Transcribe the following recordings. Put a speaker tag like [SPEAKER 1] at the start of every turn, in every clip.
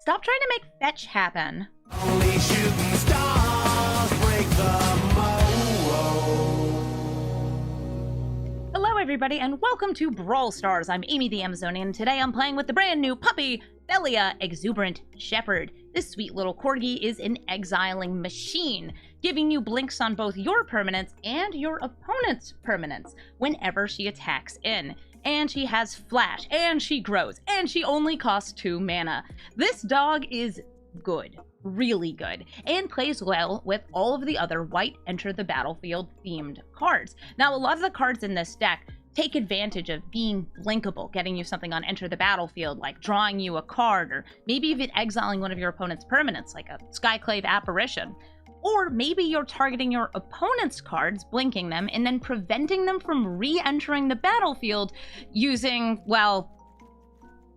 [SPEAKER 1] stop trying to make fetch happen.
[SPEAKER 2] Only shooting stars break the mold.
[SPEAKER 1] Hello everybody and welcome to Brawl Stars. I'm Amy the Amazonian. Today I'm playing with the brand new puppy, Phelia, Exuberant Shepherd. This sweet little corgi is an exiling machine, giving you blinks on both your permanents and your opponent's permanents whenever she attacks in. And she has flash, and she grows, and she only costs 2 mana. This dog is good, really good, and plays well with all of the other white enter the battlefield themed cards. Now, a lot of the cards in this deck take advantage of being blinkable, getting you something on enter the battlefield, like drawing you a card, or maybe even exiling one of your opponent's permanents, like a Skyclave Apparition. Or maybe you're targeting your opponent's cards, blinking them, and then preventing them from re-entering the battlefield using, well,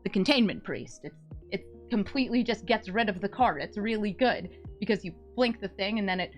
[SPEAKER 1] the Containment Priest. It completely just gets rid of the card. It's really good, because you blink the thing and then it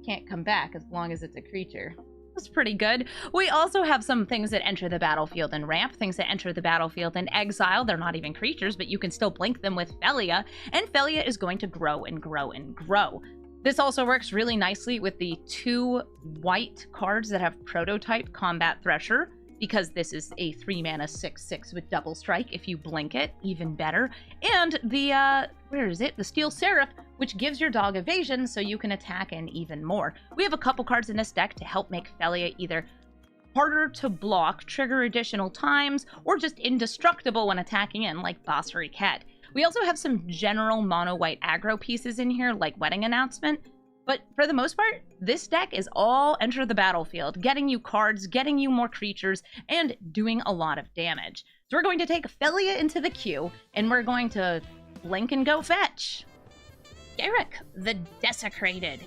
[SPEAKER 1] can't come back as long as it's a creature. That's pretty good. We also have some things that enter the battlefield and ramp, things that enter the battlefield and exile. They're not even creatures, but you can still blink them with Phelia, and Phelia is going to grow and grow and grow. This also works really nicely with the 2 white cards that have Prototype Combat Thresher, because this is a 3-mana 6/6 with double strike. If you blink it, even better. And the, where is it? The Steel Seraph, which gives your dog evasion so you can attack in even more. We have a couple cards in this deck to help make Phelia either harder to block, trigger additional times, or just indestructible when attacking in, like Bossary Cat. We also have some general mono-white aggro pieces in here, like Wedding Announcement, but for the most part, this deck is all enter the battlefield, getting you cards, getting you more creatures, and doing a lot of damage. So we're going to take Phelia into the queue, and we're going to blink and go fetch. Yarok, the Desecrated.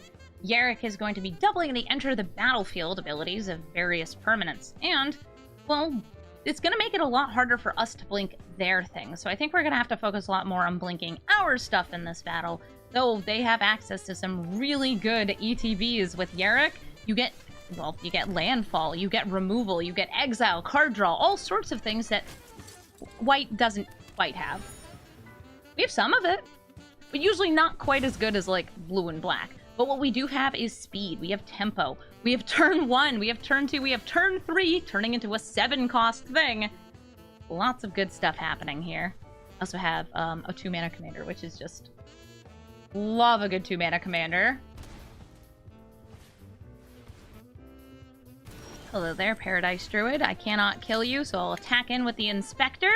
[SPEAKER 1] Yarok is going to be doubling the enter the battlefield abilities of various permanents, and, well, it's going to make it a lot harder for us to blink their things. So I think we're going to have to focus a lot more on blinking our stuff in this battle. Though they have access to some really good ETBs with Yarok. You get, well, you get landfall, you get removal, you get exile, card draw, all sorts of things that white doesn't quite have. We have some of it, but usually not quite as good as, like, blue and black. But what we do have is speed. We have tempo. We have turn 1. We have turn 2. We have turn 3, turning into a 7-cost thing. Lots of good stuff happening here. Also have a 2-mana commander, which is just... love a good 2-mana commander. Hello there, Paradise Druid. I cannot kill you, so I'll attack in with the Inspector.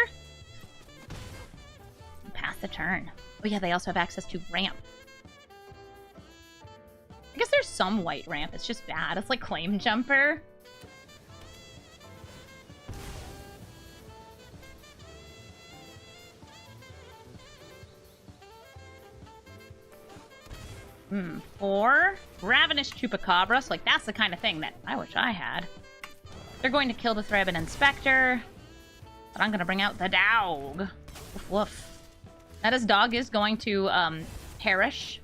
[SPEAKER 1] And pass the turn. Oh yeah, they also have access to ramp. I guess there's some white ramp, it's just bad. It's like Claim Jumper. Or Ravenous Chupacabra, so like that's the kind of thing that I wish I had. They're going to kill the Threaben Inspector, but I'm gonna bring out the dog. Woof woof. Now this dog is going to perish,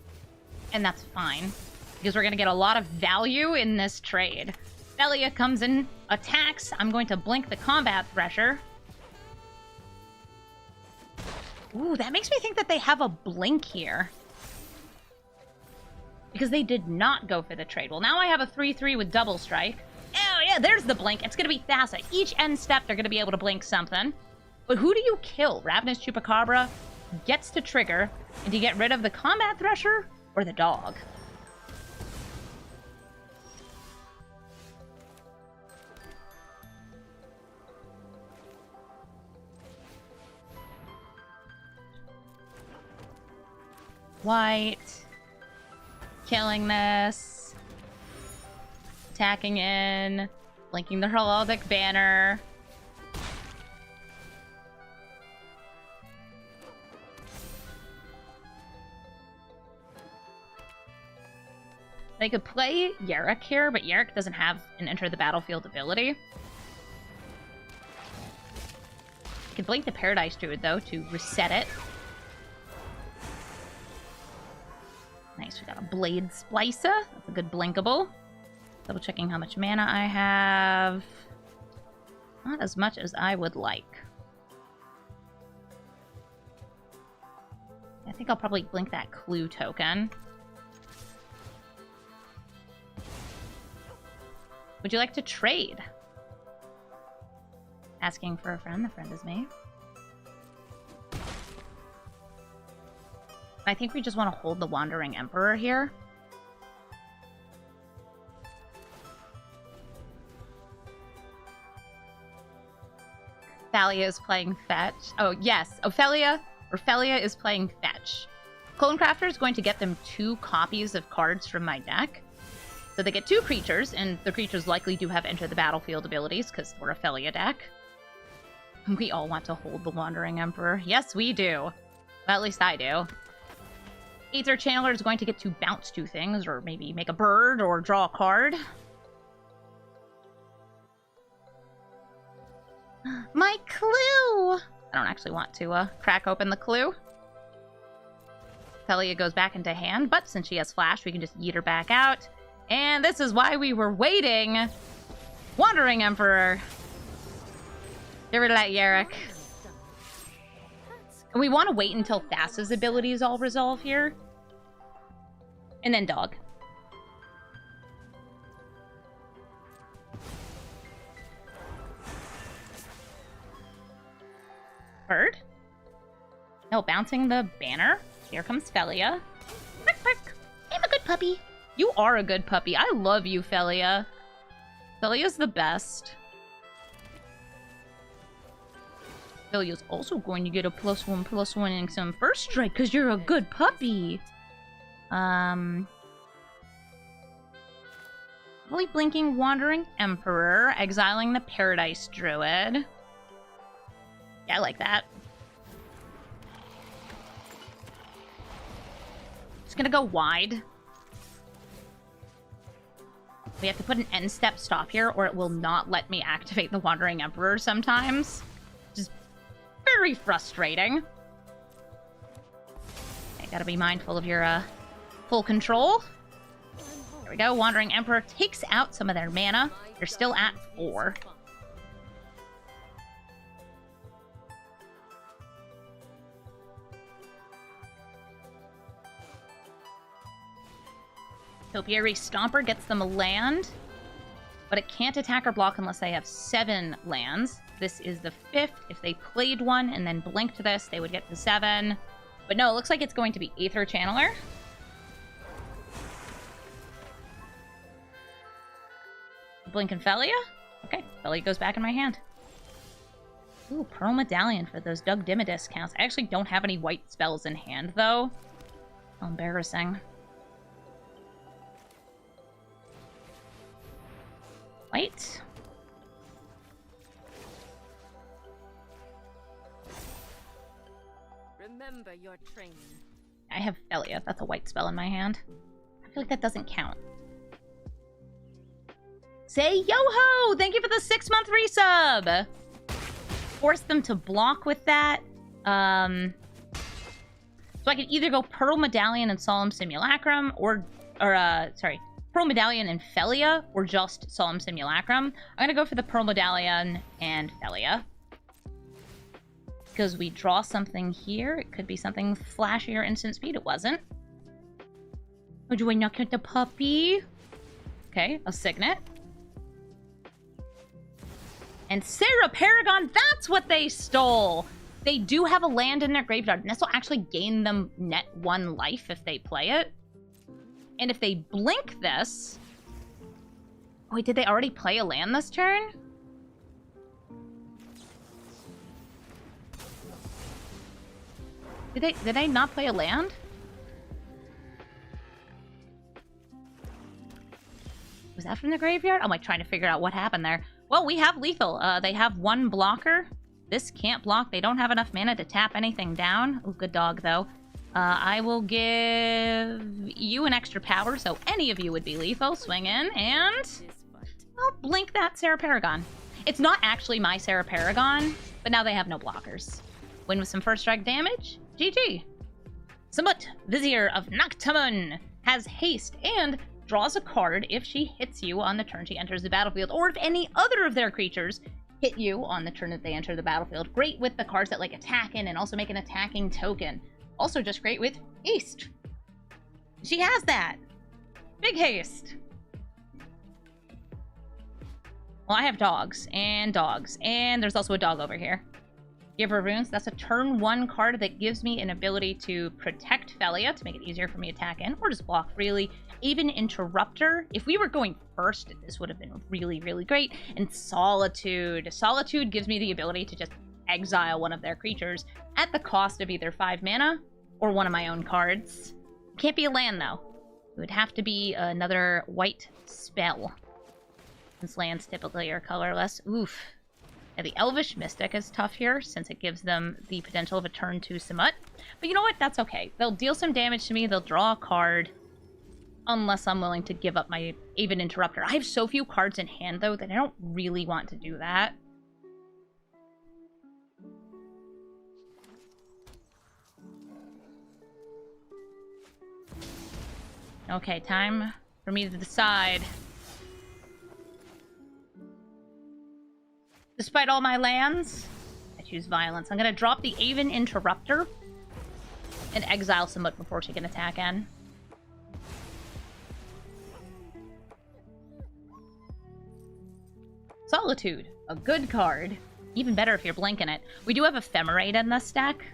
[SPEAKER 1] and that's fine, because we're gonna get a lot of value in this trade. Phelia comes in, attacks. I'm going to blink the Combat Thresher. Ooh, that makes me think that they have a blink here, because they did not go for the trade. Well, now I have a 3/3 with double strike. Oh, yeah, there's the blink. It's going to be fast. At each end step, they're going to be able to blink something. But who do you kill? Ravenous Chupacabra gets to trigger. And do you get rid of the Combat Thresher or the dog? White. Killing this, attacking in, blinking the Heraldic Banner. They could play Yarok here, but Yarok doesn't have an enter the battlefield ability. You can blink the Paradise Druid though to reset it. Nice, we got a Blade Splicer. That's a good blinkable. Double checking how much mana I have. Not as much as I would like. I think I'll probably blink that clue token. Would you like to trade? Asking for a friend. The friend is me. I think we just want to hold the Wandering Emperor here. Phelia is playing fetch. Oh, yes. Phelia is playing fetch. Clone Crafter is going to get them 2 copies of cards from my deck. So they get 2 creatures, and the creatures likely do have Enter the Battlefield abilities, because we're a Phelia deck. We all want to hold the Wandering Emperor. Yes, we do. Well, at least I do. Aether Channeler is going to get to bounce 2 things, or maybe make a bird, or draw a card. My clue! I don't actually want to crack open the clue. Phelia goes back into hand, but since she has flash, we can just yeet her back out. And this is why we were waiting. Wandering Emperor. Get rid of that Yarok. And we want to wait until Thassa's abilities all resolve here. And then Dog. Bird. No, bouncing the banner. Here comes Phelia. Bark, bark. I'm a good puppy. You are a good puppy. I love you, Phelia. Phelia's the best. Phelia's also going to get a +1/+1 and some first strike because you're a good puppy. Really blinking Wandering Emperor, exiling the Paradise Druid. Yeah, I like that. Just gonna go wide. We have to put an end step stop here, or it will not let me activate the Wandering Emperor sometimes. Just very frustrating. Okay, gotta be mindful of your full control. There we go. Wandering Emperor takes out some of their mana. They're still at 4. Topiary Stomper gets them a land, but it can't attack or block unless they have 7 lands. This is the 5th. If they played one and then blinked this, they would get to 7. But no, it looks like it's going to be Aether Channeler. Blink and Phelia? Okay, Phelia goes back in my hand. Ooh, Pearl Medallion for those Doug Dimma discounts. I actually don't have any white spells in hand, though. How embarrassing. White.
[SPEAKER 3] Remember your training.
[SPEAKER 1] I have Phelia. That's a white spell in my hand. I feel like that doesn't count. Say yo-ho! Thank you for the 6-month resub! Force them to block with that. So I can either go Pearl Medallion and Solemn Simulacrum, or Pearl Medallion and Phelia, or just Solemn Simulacrum. I'm gonna go for the Pearl Medallion and Phelia. Because we draw something here. It could be something flashy or instant speed. It wasn't. Oh, do I not count the puppy? Okay, a Signet. And Sarah Paragon, that's what they stole! They do have a land in their graveyard, and this will actually gain them net 1 life if they play it. And if they blink this... Oh, wait, did they already play a land this turn? Did they not play a land? Was that from the graveyard? I'm like trying to figure out what happened there. Well, we have lethal. They have 1 blocker. This can't block. They don't have enough mana to tap anything down. Oh, good dog, though. I will give you an extra power, so any of you would be lethal. Swing in, and I'll blink that Sarah Paragon. It's not actually my Sarah Paragon, but now they have no blockers. Win with some first strike damage. GG. Samut, Vizier of Noctamun, has haste and draws a card if she hits you on the turn she enters the battlefield, or if any other of their creatures hit you on the turn that they enter the battlefield. Great with the cards that like attack in and also make an attacking token. Also just great with haste. She has that. Big haste. Well, I have dogs, and there's also a dog over here. Giver of Runes, that's a turn 1 card that gives me an ability to protect Phelia to make it easier for me to attack in, or just block freely. Even Interrupter, if we were going first, this would have been really, really great. And Solitude. Solitude gives me the ability to just exile one of their creatures at the cost of either 5 mana or one of my own cards. Can't be a land, though. It would have to be another white spell, since lands typically are colorless. Oof. Yeah, the Elvish Mystic is tough here, since it gives them the potential of a turn 2 Samut. But you know what? That's okay. They'll deal some damage to me, they'll draw a card, unless I'm willing to give up my Aven Interrupter. I have so few cards in hand, though, that I don't really want to do that. Okay, time for me to decide. Despite all my lands, I choose Violence. I'm going to drop the Aven Interrupter and exile Samut before she can attack in. Solitude, a good card. Even better if you're blanking it. We do have Ephemerate in this deck.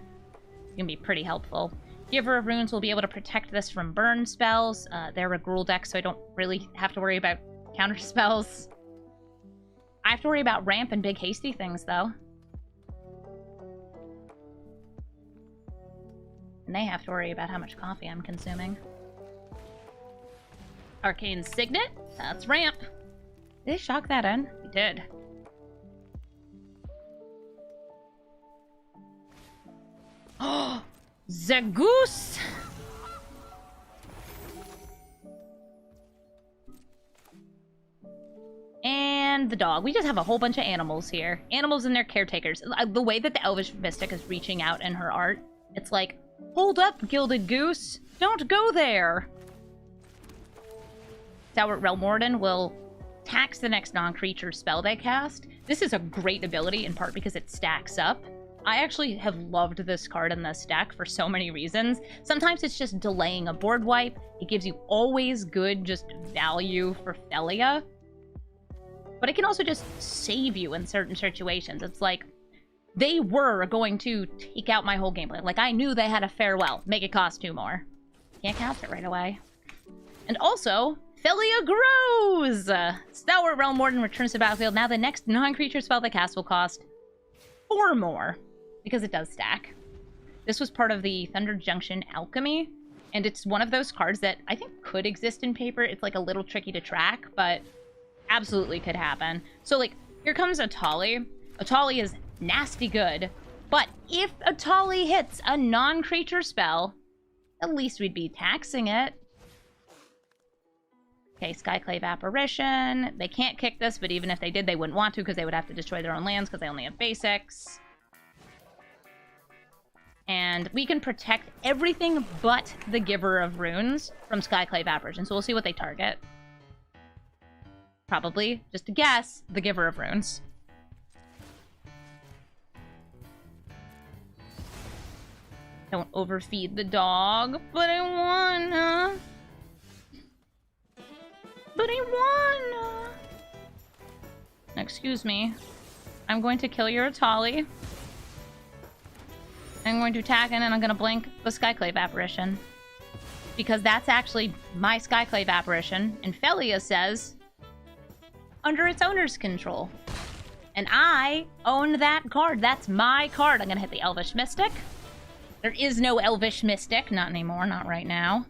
[SPEAKER 1] It's going to be pretty helpful. Giver of Runes will be able to protect this from burn spells. They're a Gruul deck, so I don't really have to worry about counter spells. I have to worry about ramp and big hasty things, though. And they have to worry about how much coffee I'm consuming. Arcane Signet, that's ramp. Did they shock that in? They did. Oh, the goose! And the dog. We just have a whole bunch of animals here. Animals and their caretakers. The way that the Elvish Mystic is reaching out in her art, it's like, hold up, Gilded Goose! Don't go there! Stalwart Realm Warden will tax the next non-creature spell they cast. This is a great ability, in part because it stacks up. I actually have loved this card in this deck for so many reasons. Sometimes it's just delaying a board wipe. It gives you always good just value for Phelia. But it can also just save you in certain situations. It's like, they were going to take out my whole gameplay. Like, I knew they had a farewell. Make it cost 2 more. Can't cast it right away. And also, Phelia grows! Stalwart Realm Warden returns to the battlefield. Now the next non-creature spell they cast will cost 4 more. Because it does stack. This was part of the Thunder Junction Alchemy. And it's one of those cards that I think could exist in paper. It's like a little tricky to track, but absolutely could happen. So, like, here comes Atali. Atali is nasty good, but if Atali hits a non-creature spell, at least we'd be taxing it. Okay, Skyclave Apparition. They can't kick this, but even if they did, they wouldn't want to because they would have to destroy their own lands because they only have basics. And we can protect everything but the Giver of Runes from Skyclave Apparition, so we'll see what they target. Probably, just a guess, the Giver of Runes. Don't overfeed the dog, but I wanna. But I wanna. Excuse me. I'm going to kill your Atali. I'm going to attack in and I'm going to blink the Skyclave Apparition. Because that's actually my Skyclave Apparition, and Phelia says, under its owner's control. And I own that card. That's my card. I'm going to hit the Elvish Mystic. There is no Elvish Mystic. Not anymore. Not right now.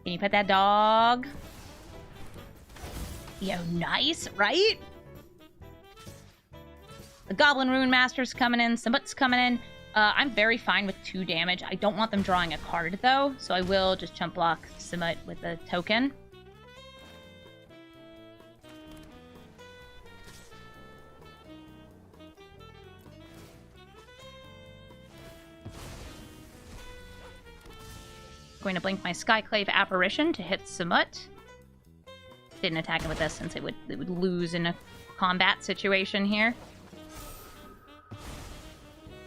[SPEAKER 1] Can you pet that dog? Yo, nice, right? The Goblin Rune Master's coming in. Samut's coming in. I'm very fine with 2 damage. I don't want them drawing a card, though, so I will just chump block Samut with a token. Going to blink my Skyclave Apparition to hit Samut. didn't attack it with this since it would lose in a combat situation here.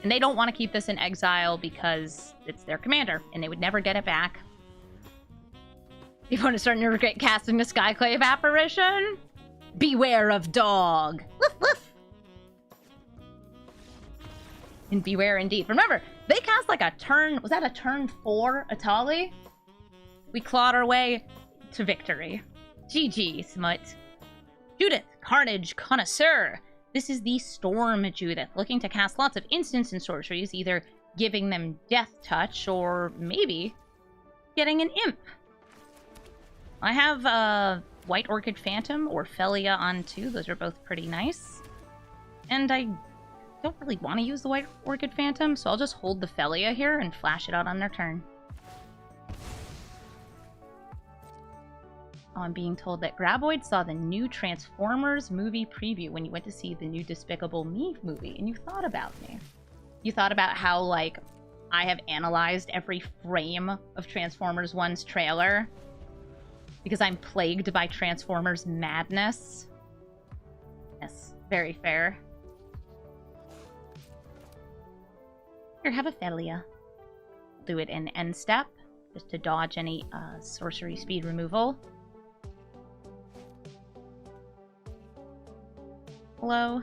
[SPEAKER 1] And they don't want to keep this in exile because it's their commander, and they would never get it back. You want to start your casting the Skyclave Apparition? Beware of dog. Woof, woof. And beware indeed. Remember, they cast like a turn... Was that a turn 4 Atali? We clawed our way to victory. GG, Smut. Judith, Carnage Connoisseur. This is the Storm Judith, looking to cast lots of instants and sorceries, either giving them Death Touch or maybe getting an Imp. I have White Orchid Phantom or Phelia on too. Those are both pretty nice. And I don't really want to use the White Orchid Phantom, so I'll just hold the Phelia here and flash it out on their turn. Oh, I'm being told that Graboid saw the new Transformers movie preview when you went to see the new Despicable Me movie, and you thought about me. You thought about how, like, I have analyzed every frame of Transformers 1's trailer because I'm plagued by Transformers madness. Yes, very fair. Here, have a Phelia. Do it in end step, just to dodge any sorcery speed removal. Hello?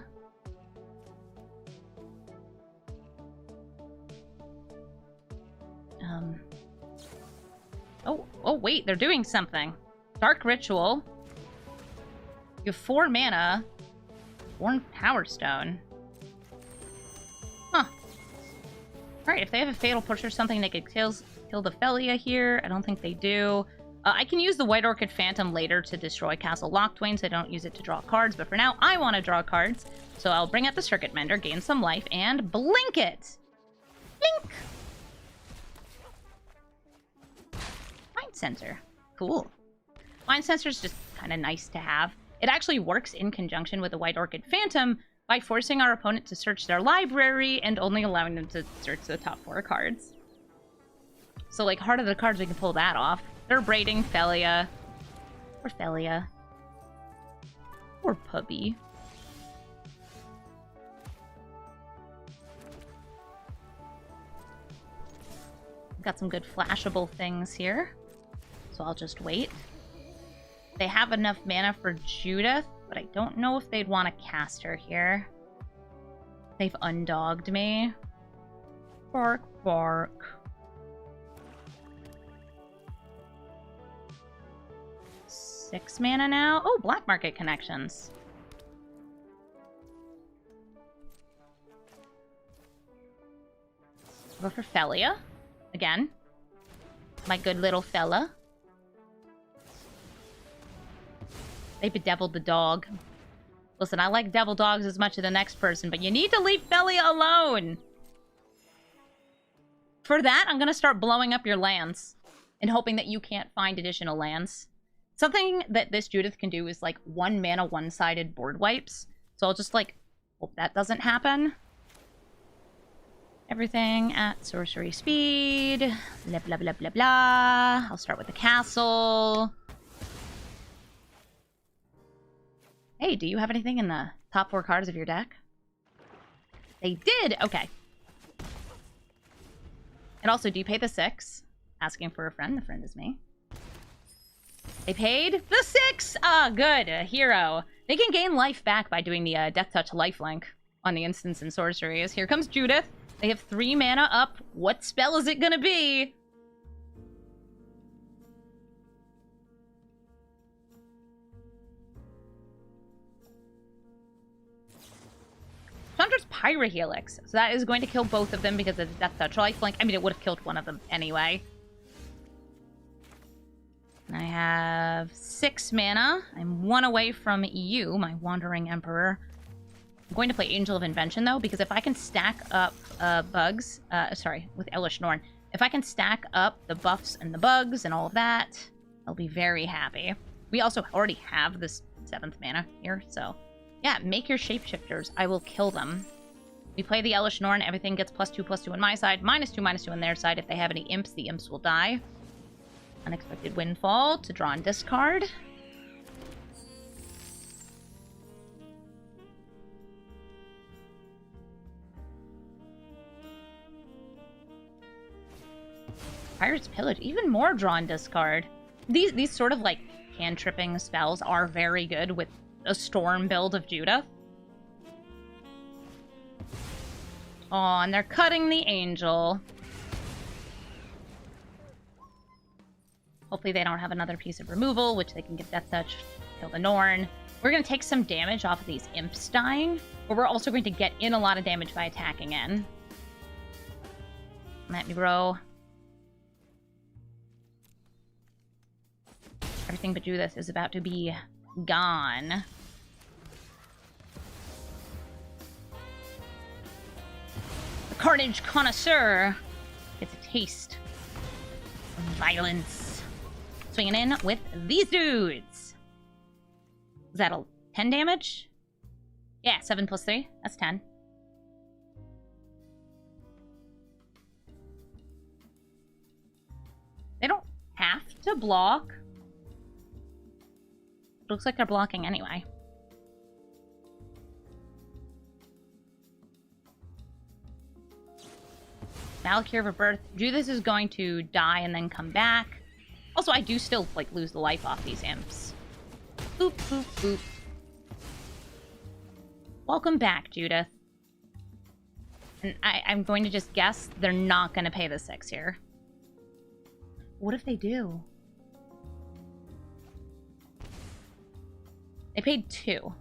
[SPEAKER 1] Oh, wait, they're doing something. Dark Ritual. You have 4 mana. Worn Power Stone. Huh. Alright, if they have a Fatal Push or something, they could kill the Phelia here. I don't think they do. I can use the White Orchid Phantom later to destroy Castle Locktwain, so I don't use it to draw cards. But for now, I want to draw cards. So I'll bring out the Circuit Mender, gain some life, and blink it! Blink! Mind Sensor. Cool. Mind Sensor is just kind of nice to have. It actually works in conjunction with the White Orchid Phantom by forcing our opponent to search their library and only allowing them to search the top 4 cards. So, like, Heart of the Cards, we can pull that off. They're braiding Phelia. Or Phelia. Or Puppy. Got some good flashable things here. So I'll just wait. They have enough mana for Judith, but I don't know if they'd want to cast her here. They've undogged me. Bark, bark. Six mana now. Oh, Black Market Connections. Go for Phelia. Again. My good little fella. They bedeviled the dog. Listen, I like devil dogs as much as the next person, but you need to leave Phelia alone. For that, I'm going to start blowing up your lands and hoping that you can't find additional lands. Something that this Judith can do is, like, 1 mana, one-sided board wipes. So I'll just, like, hope that doesn't happen. Everything at sorcery speed. Blah, blah, blah, blah, blah. I'll start with the castle. Hey, do you have anything in the top 4 cards of your deck? They did! Okay. And also, do you pay the 6? Asking for a friend. The friend is me. They paid the 6! Ah, good. A hero. They can gain life back by doing the Death Touch lifelink on the instants and sorceries. Here comes Judith. They have 3 mana up. What spell is it gonna be? Chandra's Pyrohelix. So that is going to kill both of them because of the Death Touch lifelink. I mean, it would have killed one of them anyway. And I have 6 mana. I'm 1 away from you, my Wandering Emperor. I'm going to play Angel of Invention, though, because if I can stack up bugs... with Elesh Norn. If I can stack up the buffs and the bugs and all of that, I'll be very happy. We also already have this 7th mana here, so... yeah, make your shapeshifters. I will kill them. We play the Elesh Norn. Everything gets +2/+2 on my side. -2/-2 on their side. If they have any imps, the imps will die. Unexpected Windfall to draw and discard. Pirate's Pillage, even more draw and discard. These sort of like cantripping spells are very good with a Storm build of Judith. Oh, and they're cutting the Angel. Hopefully they don't have another piece of removal, which they can get Death Touch, kill the Norn. We're going to take some damage off of these Imps dying, but we're also going to get in a lot of damage by attacking in. Come at me, bro. Everything but Judith is about to be gone. The Carnage Connoisseur gets a taste of violence. Swinging in with these dudes. Is that a 10 damage? Yeah, 7 plus 3. That's 10. They don't have to block. It looks like they're blocking anyway. Valkyrie Rebirth. Judith is going to die and then come back. Also, I do still, like, lose the life off these imps. Boop, boop, boop. Welcome back, Judith. And I'm going to just guess they're not going to pay the 6 here. What if they do? They paid 2.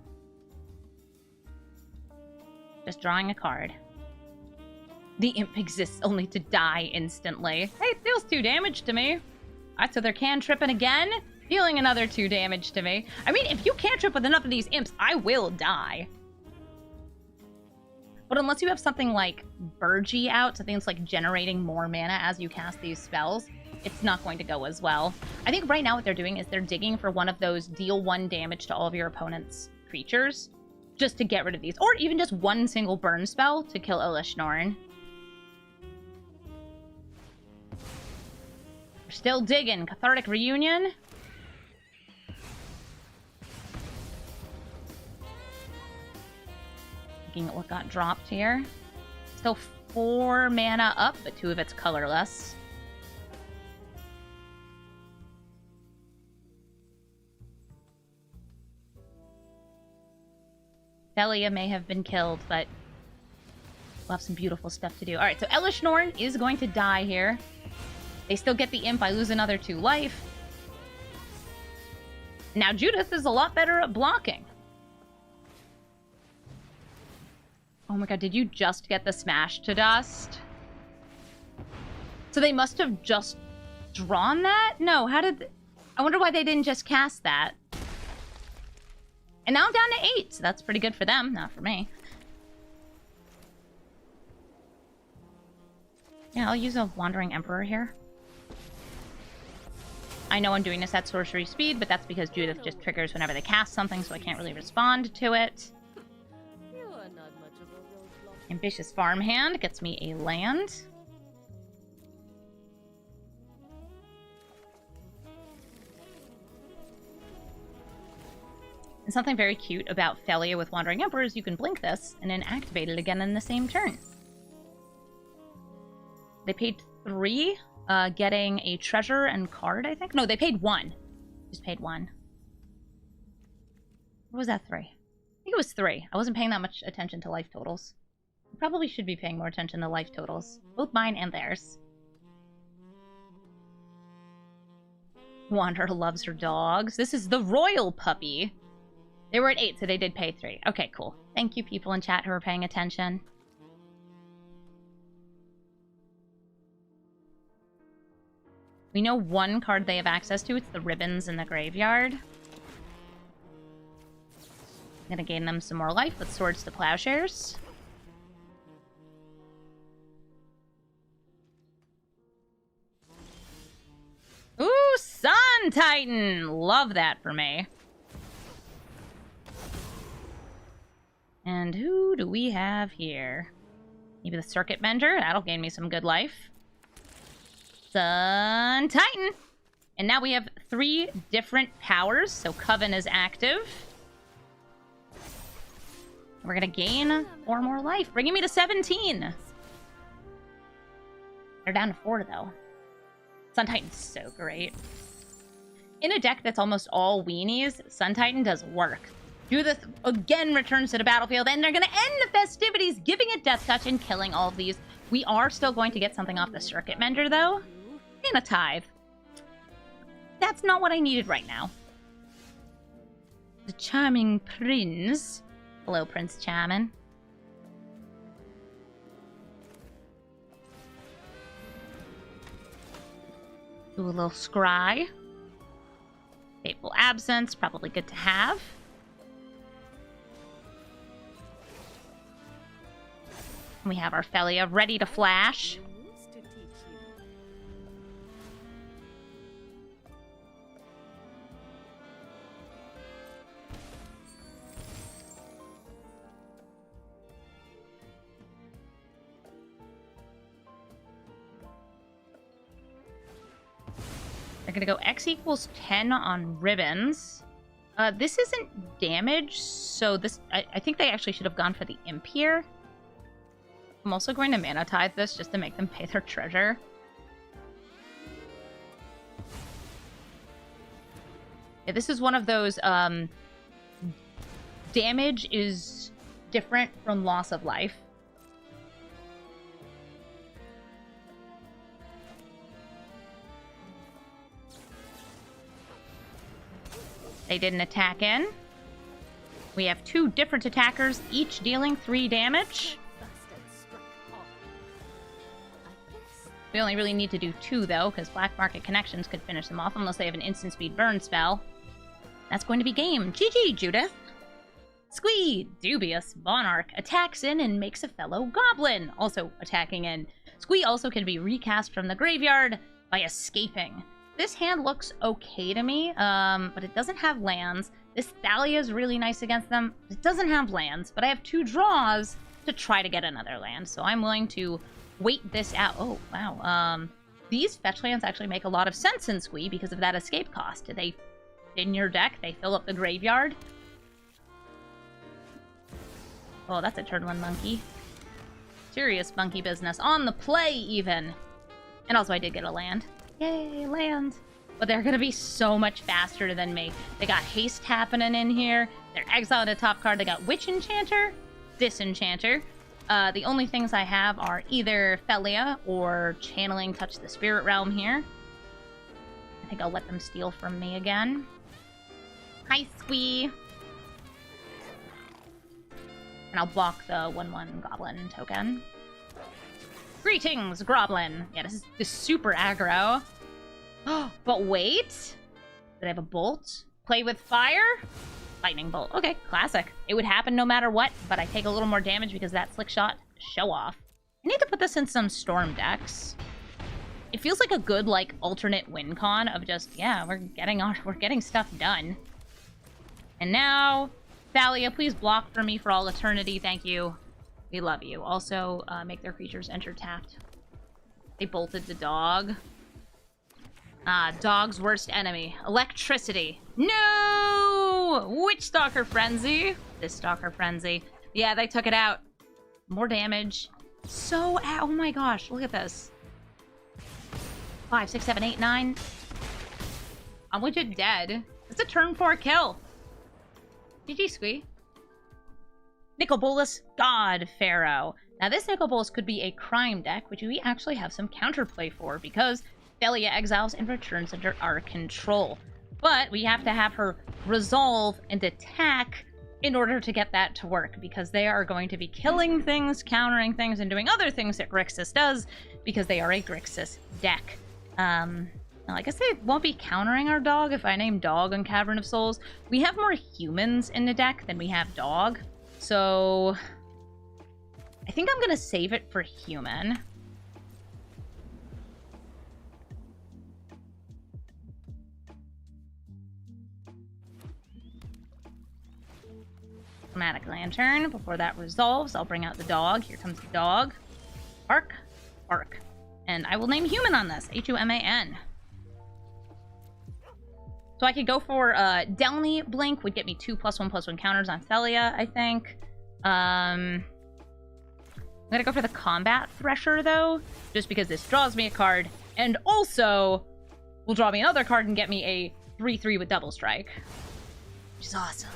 [SPEAKER 1] Just drawing a card. The imp exists only to die instantly. Hey, it deals 2 damage to me. Alright, so they're cantripping again, dealing another 2 damage to me. I mean, if you cantrip with enough of these imps, I will die. But unless you have something like Burgie out, something that's like generating more mana as you cast these spells, it's not going to go as well. I think right now what they're doing is they're digging for one of those deal 1 damage to all of your opponent's creatures, just to get rid of these. Or even just one single burn spell to kill Elesh Norn. We're still digging. Cathartic Reunion. Looking at what got dropped here. Still 4 mana up, but 2 of it's colorless. Phelia may have been killed, but we'll have some beautiful stuff to do. Alright, so Elesh Norn is going to die here. They still get the imp. I lose another 2 life. Now Judith is a lot better at blocking. Oh my god, did you just get the smash to dust? So they must have just drawn that? No, how did... I wonder why they didn't just cast that. And now I'm down to 8, so that's pretty good for them, not for me. Yeah, I'll use a Wandering Emperor here. I know I'm doing this at sorcery speed, but that's because Judith just triggers whenever they cast something, so I can't really respond to it. Ambitious Farmhand gets me a land. And something very cute about Phelia with Wandering Emperor is you can blink this and then activate it again in the same turn. They paid 3, getting a treasure and card, I think? No, they paid 1. Just paid 1. Or was that 3? I think it was 3. I wasn't paying that much attention to life totals. I probably should be paying more attention to life totals. Both mine and theirs. Wanderer loves her dogs. This is the royal puppy. They were at 8, so they did pay 3. Okay, cool. Thank you, people in chat who are paying attention. We know one card they have access to. It's the ribbons in the graveyard. I'm gonna gain them some more life with Swords to Plowshares. Ooh, Sun Titan! Love that for me. And who do we have here? Maybe the Circuit Bender. That'll gain me some good life. Sun Titan! And now we have 3 different powers, so Coven is active. We're gonna gain 4 more life, bringing me to 17. They're down to 4, though. Sun Titan's so great. In a deck that's almost all weenies, Sun Titan does work. Judith again returns to the battlefield, and they're going to end the festivities, giving it Death Touch and killing all of these. We are still going to get something off the Circuit Mender, though. And a Tithe. That's not what I needed right now. The Charming Prince. Hello, Prince Charming. Do a little scry. Fateful Absence, probably good to have. We have our Phelia ready to flash. They're gonna go X equals 10 on ribbons. This isn't damage, so this I think they actually should have gone for the imp here. I'm also going to mana tithe this just to make them pay their treasure. Yeah, this is one of those damage is different from loss of life. They didn't attack in. We have two different attackers, each dealing 3 damage. We only really need to do 2, though, because Black Market Connections could finish them off unless they have an instant speed burn spell. That's going to be game. GG, Judith. Squee, Dubious Monarch, attacks in and makes a fellow goblin, also attacking in. Squee also can be recast from the graveyard by escaping. This hand looks okay to me, but it doesn't have lands. This Thalia is really nice against them. It doesn't have lands, but I have 2 draws to try to get another land, so I'm willing to wait this out. Oh, wow. These fetch lands actually make a lot of sense in Squee because of that escape cost. They, in your deck, they fill up the graveyard. Oh, that's a turn 1 monkey. Serious monkey business. On the play, even. And also, I did get a land. Yay, land. But they're going to be so much faster than me. They got haste happening in here. They're exiled a top card. They got Witch Enchanter, Disenchanter. The only things I have are either Phelia or Channeling Touch the Spirit Realm here. I think I'll let them steal from me again. Hi, Squee. And I'll block the 1/1 Goblin token. Greetings, Groblin. Yeah, this is super aggro. But wait. Did I have a bolt? Play with fire? Lightning bolt. Okay, classic. It would happen no matter what, but I take a little more damage because that slick shot show off. I need to put this in some storm decks. It feels like a good, like, alternate win con of just, yeah, we're getting stuff done. And now, Thalia, please block for me for all eternity. Thank you. We love you. Also, make their creatures enter tapped. They bolted the dog. Dog's worst enemy. Electricity. No! Witch Stalker Frenzy. This Stalker Frenzy. Yeah, they took it out. More damage. So, oh my gosh, look at this. 5, 6, 7, 8, 9. I'm legit dead. It's a turn 4 kill. GG, Squee. Nicol Bolas, God Pharaoh. Now, this Nicol Bolas could be a crime deck, which we actually have some counterplay for, because Phelia exiles and returns under our control. But we have to have her resolve and attack in order to get that to work, because they are going to be killing things, countering things, and doing other things that Grixis does, because they are a Grixis deck. I guess they won't be countering our dog if I name dog on Cavern of Souls. We have more humans in the deck than we have dog. So I think I'm gonna save it for human. Chromatic Lantern. Before that resolves, I'll bring out the dog. Here comes the dog. Bark, bark. And I will name human on this. Human. So I could go for Delny Blink, would get me 2+1/+1 counters on Phelia, I think. I'm gonna go for the Combat Thresher, though, just because this draws me a card, And also, will draw me another card and get me a 3/3 with double strike. Which is awesome.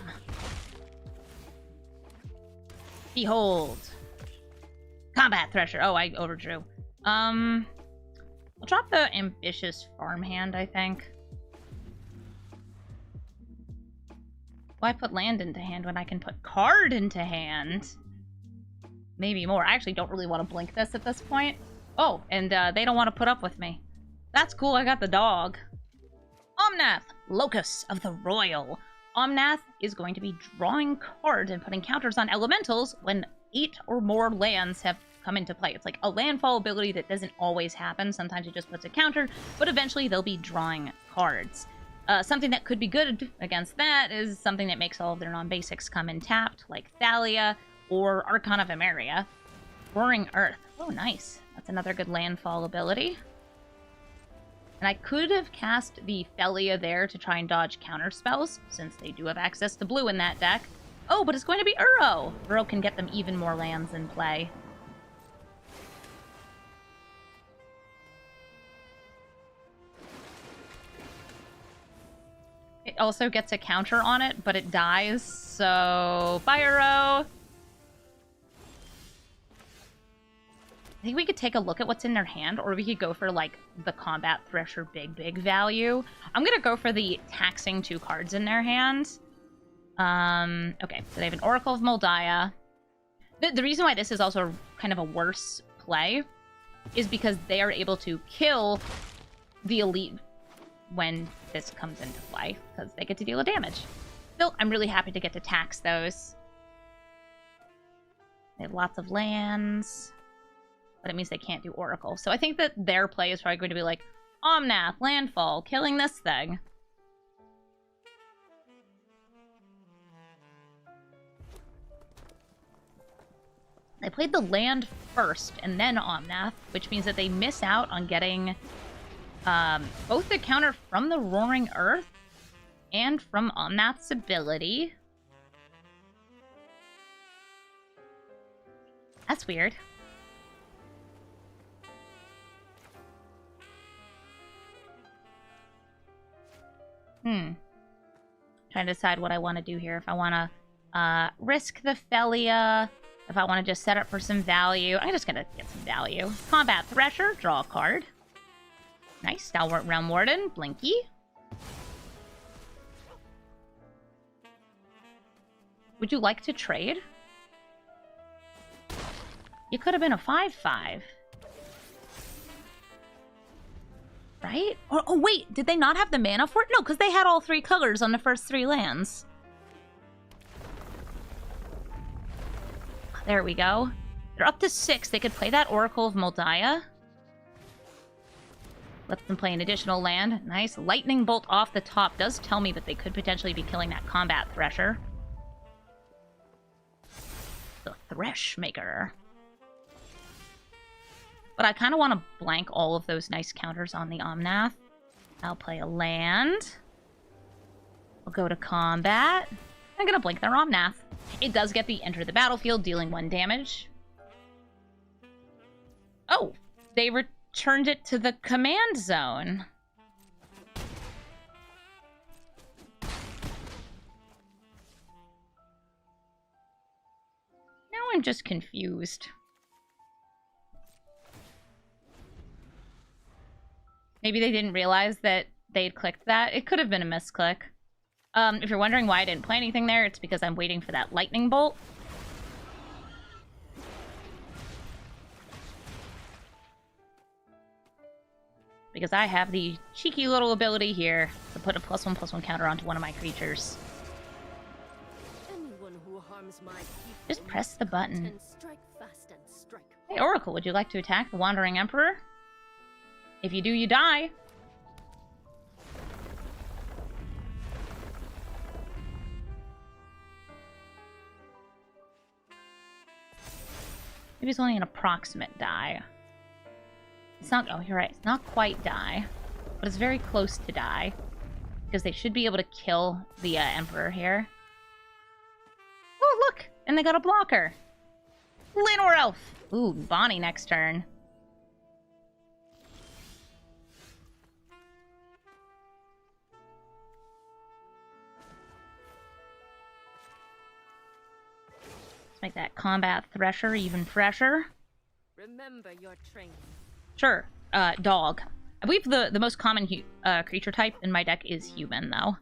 [SPEAKER 1] Behold. Combat Thresher. Oh, I overdrew. I'll drop the Ambitious Farmhand, I think. Why put land into hand when I can put card into hand? Maybe more. I actually don't really want to blink this at this point. Oh, and they don't want to put up with me. That's cool, I got the dog. Omnath, Locus of the Royal. Omnath is going to be drawing cards and putting counters on elementals when 8 or more lands have come into play. It's like a landfall ability that doesn't always happen. Sometimes it just puts a counter, but eventually they'll be drawing cards. Something that could be good against that is something that makes all of their non-basics come in tapped, like Phelia or Archon of Emeria. Roaring Earth. Oh, nice. That's another good landfall ability. And I could have cast the Phelia there to try and dodge counter spells, since they do have access to blue in that deck. Oh, but it's going to be Uro! Uro can get them even more lands in play. It also gets a counter on it, but it dies, so... Bye, Uro! I think we could take a look at what's in their hand, or we could go for, like, the Combat Thresher big value. I'm gonna go for the taxing 2 cards in their hand. Okay, so they have an Oracle of Moldiah. The reason why this is also kind of a worse play is because they are able to kill the elite when this comes into play, because they get to deal a damage. Still, I'm really happy to get to tax those. They have lots of lands, but it means they can't do Oracle. So I think that their play is probably going to be like, Omnath, landfall, killing this thing. They played the land first and then Omnath, which means that they miss out on getting both the counter from the Roaring Earth and from Omnath's ability. That's weird. Trying to decide what I want to do here. If I want to risk the Phelia, if I want to just set up for some value. I'm just going to get some value. Combat Thresher, draw a card. Nice. Stalwart Realm Warden, Blinky. Would you like to trade? You could have been a 5/5. Right? Or, oh, wait, did they not have the mana for it? No, because they had all 3 colors on the first 3 lands. There we go. They're up to 6. They could play that Oracle of Moldiah. Let them play an additional land. Nice. Lightning Bolt off the top does tell me that they could potentially be killing that Combat Thresher. The Thresh Maker. But I kind of want to blank all of those nice counters on the Omnath. I'll play a land. I'll go to combat. I'm going to blink their Omnath. It does get the enter the battlefield, dealing 1 damage. Oh, they returned it to the command zone. Now I'm just confused. Maybe they didn't realize that they'd clicked that. It could have been a misclick. If you're wondering why I didn't play anything there, it's because I'm waiting for that lightning bolt. Because I have the cheeky little ability here to put a +1/+1 counter onto one of my creatures. Just press the button. Hey, Oracle, would you like to attack the Wandering Emperor? If you do, you die. Maybe it's only an approximate die. It's not... Oh, you're right. It's not quite die. But it's very close to die. Because they should be able to kill the Emperor here. Oh, look! And they got a blocker. Llanowar Elf! Ooh, Bonnie next turn. Make that combat thresher even fresher.
[SPEAKER 3] Remember your training.
[SPEAKER 1] Sure. Dog. I believe the most common creature type in my deck is human, though.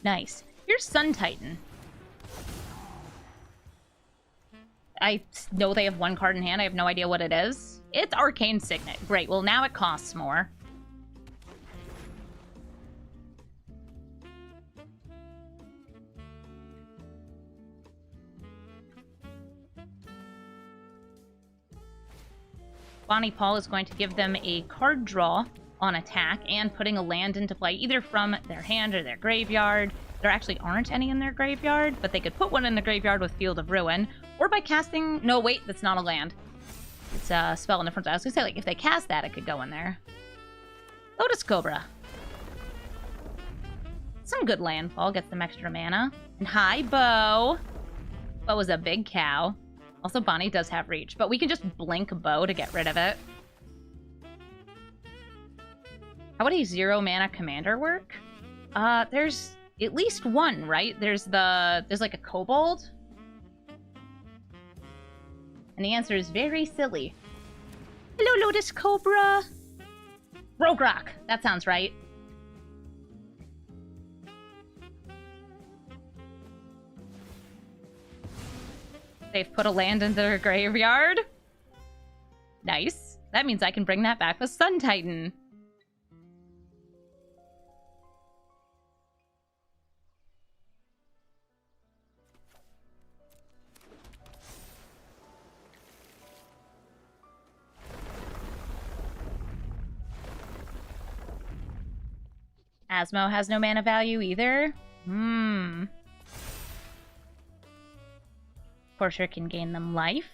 [SPEAKER 1] Nice. Here's Sun Titan. I know they have one card in hand. I have no idea what it is. It's Arcane Signet. Great. Well, now it costs more. Bonnie Paul is going to give them a card draw on attack and putting a land into play either from their hand or their graveyard. There actually aren't any in their graveyard, but they could put one in the graveyard with Field of Ruin, or by casting... No, wait, that's not a land. It's a spell in the front. I was gonna say, like, if they cast that, it could go in there. Lotus Cobra. Some good landfall, gets some extra mana. And hi, Bo. Bo is a big cow. Also, Bonnie does have reach, but we can just blink Bo to get rid of it. How would a 0-mana commander work? There's at least one, right? There's like a kobold. And the answer is very silly. Hello, Lotus Cobra. Rogue Rock. That sounds right. They've put a land into their graveyard. Nice. That means I can bring that back with Sun Titan. Asmo has no mana value either. Portia can gain them life.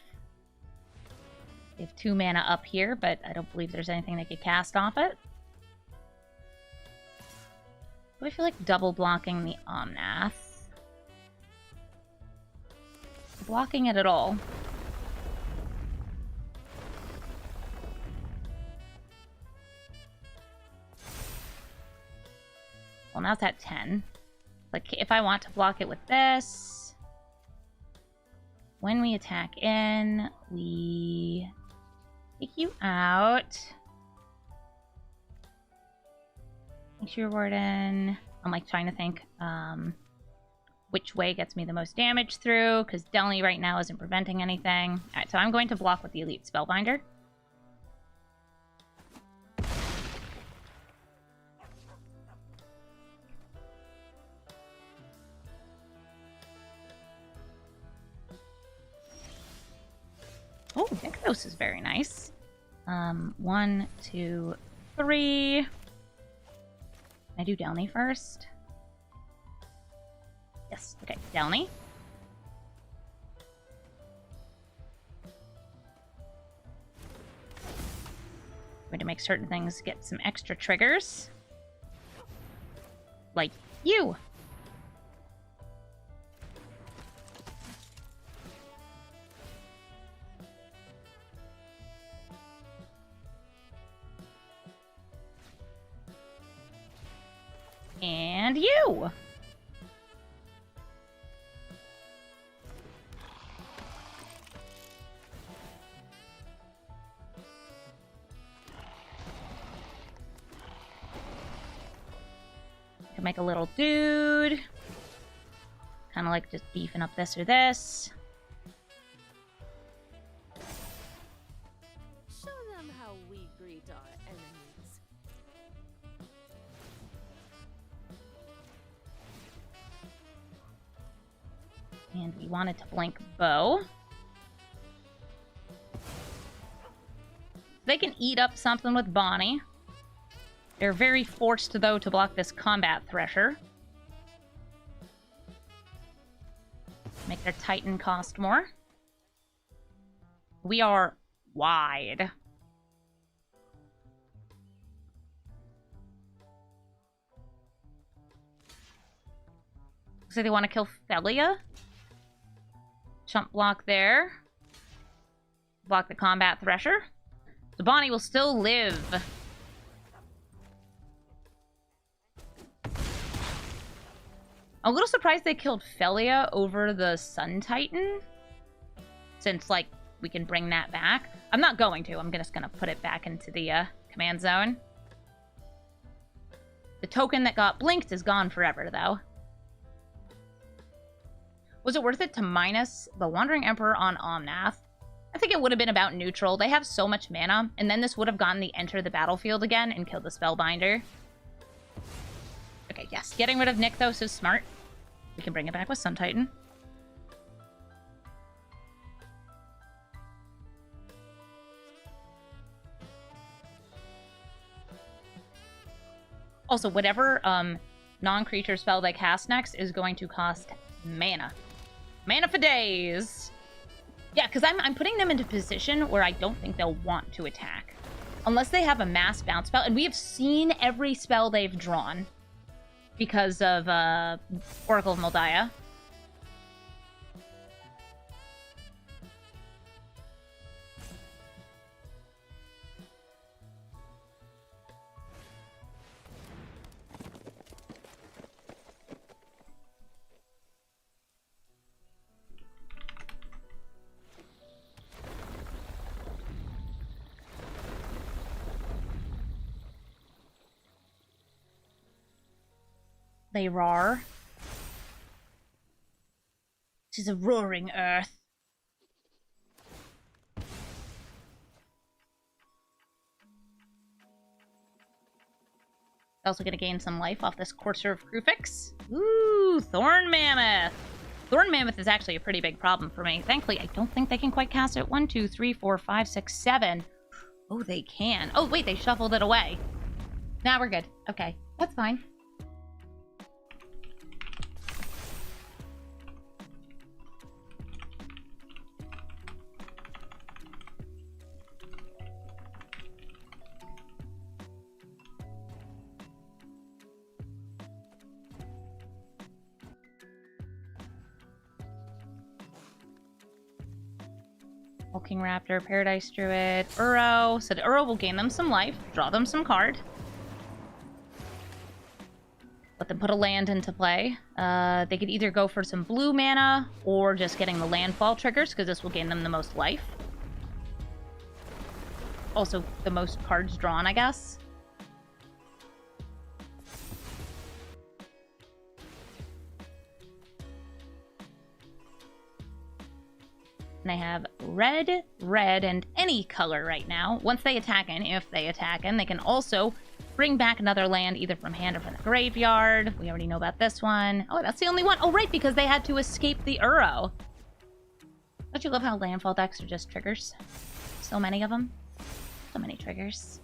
[SPEAKER 1] They have 2 mana up here, but I don't believe there's anything they could cast off it. Do I feel like double blocking the Omnath? Blocking it at all. Well, now it's at 10. Like, if I want to block it with this, when we attack in, we take you out. Make sure we're in. I'm like trying to think which way gets me the most damage through, because Delny right now isn't preventing anything. Alright, so I'm going to block with the Elite Spellbinder. Oh, Nykthos is very nice. 1, 2, 3. Can I do Delny first? Yes, okay, Delny. I'm going to make certain things get some extra triggers. Like you! And you! Can make a little dude. Kind of like just beefing up this or this.
[SPEAKER 3] Show them how we greet our enemies.
[SPEAKER 1] And we wanted to blink Bo. They can eat up something with Bonnie. They're very forced, though, to block this combat thresher. Make their Titan cost more. We are wide. like they want to kill Phelia. Chump block there. Block the combat thresher. So Bonnie will still live. I'm a little surprised they killed Phelia over the Sun Titan. Since, like, we can bring that back. I'm not going to. I'm just gonna put it back into the command zone. The token that got blinked is gone forever, though. Was it worth it to minus the Wandering Emperor on Omnath? I think it would have been about neutral. They have so much mana, and then this would have gotten the enter the battlefield again and killed the Spellbinder. Okay, yes. Getting rid of Nykthos is smart. We can bring it back with Sun Titan. Also, whatever non-creature spell they cast next is going to cost mana. Mana for days! Yeah, because I'm putting them into a position where I don't think they'll want to attack. Unless they have a mass bounce spell. And we have seen every spell they've drawn because of Oracle of Moldiah. They roar. Tis a roaring earth. Also gonna gain some life off this Courser of Krufix. Ooh, Thorn Mammoth. Thorn Mammoth is actually a pretty big problem for me. Thankfully, I don't think they can quite cast it. 1, 2, 3, 4, 5, 6, 7. Oh, they can. Oh, wait, they shuffled it away. Now we're good. Okay, that's fine. Hulking Raptor, Paradise Druid, Uro. So the Uro will gain them some life, draw them some card. Let them put a land into play. They could either go for some blue mana or just getting the landfall triggers, because this will gain them the most life. Also, the most cards drawn, I guess. And I have red, red, and any color right now. Once they attack in, if they attack in, they can also bring back another land either from hand or from the graveyard. We already know about this one. Oh, that's the only one. Oh, right, because they had to escape the Uro. Don't you love how landfall decks are just triggers? So many of them. So many triggers.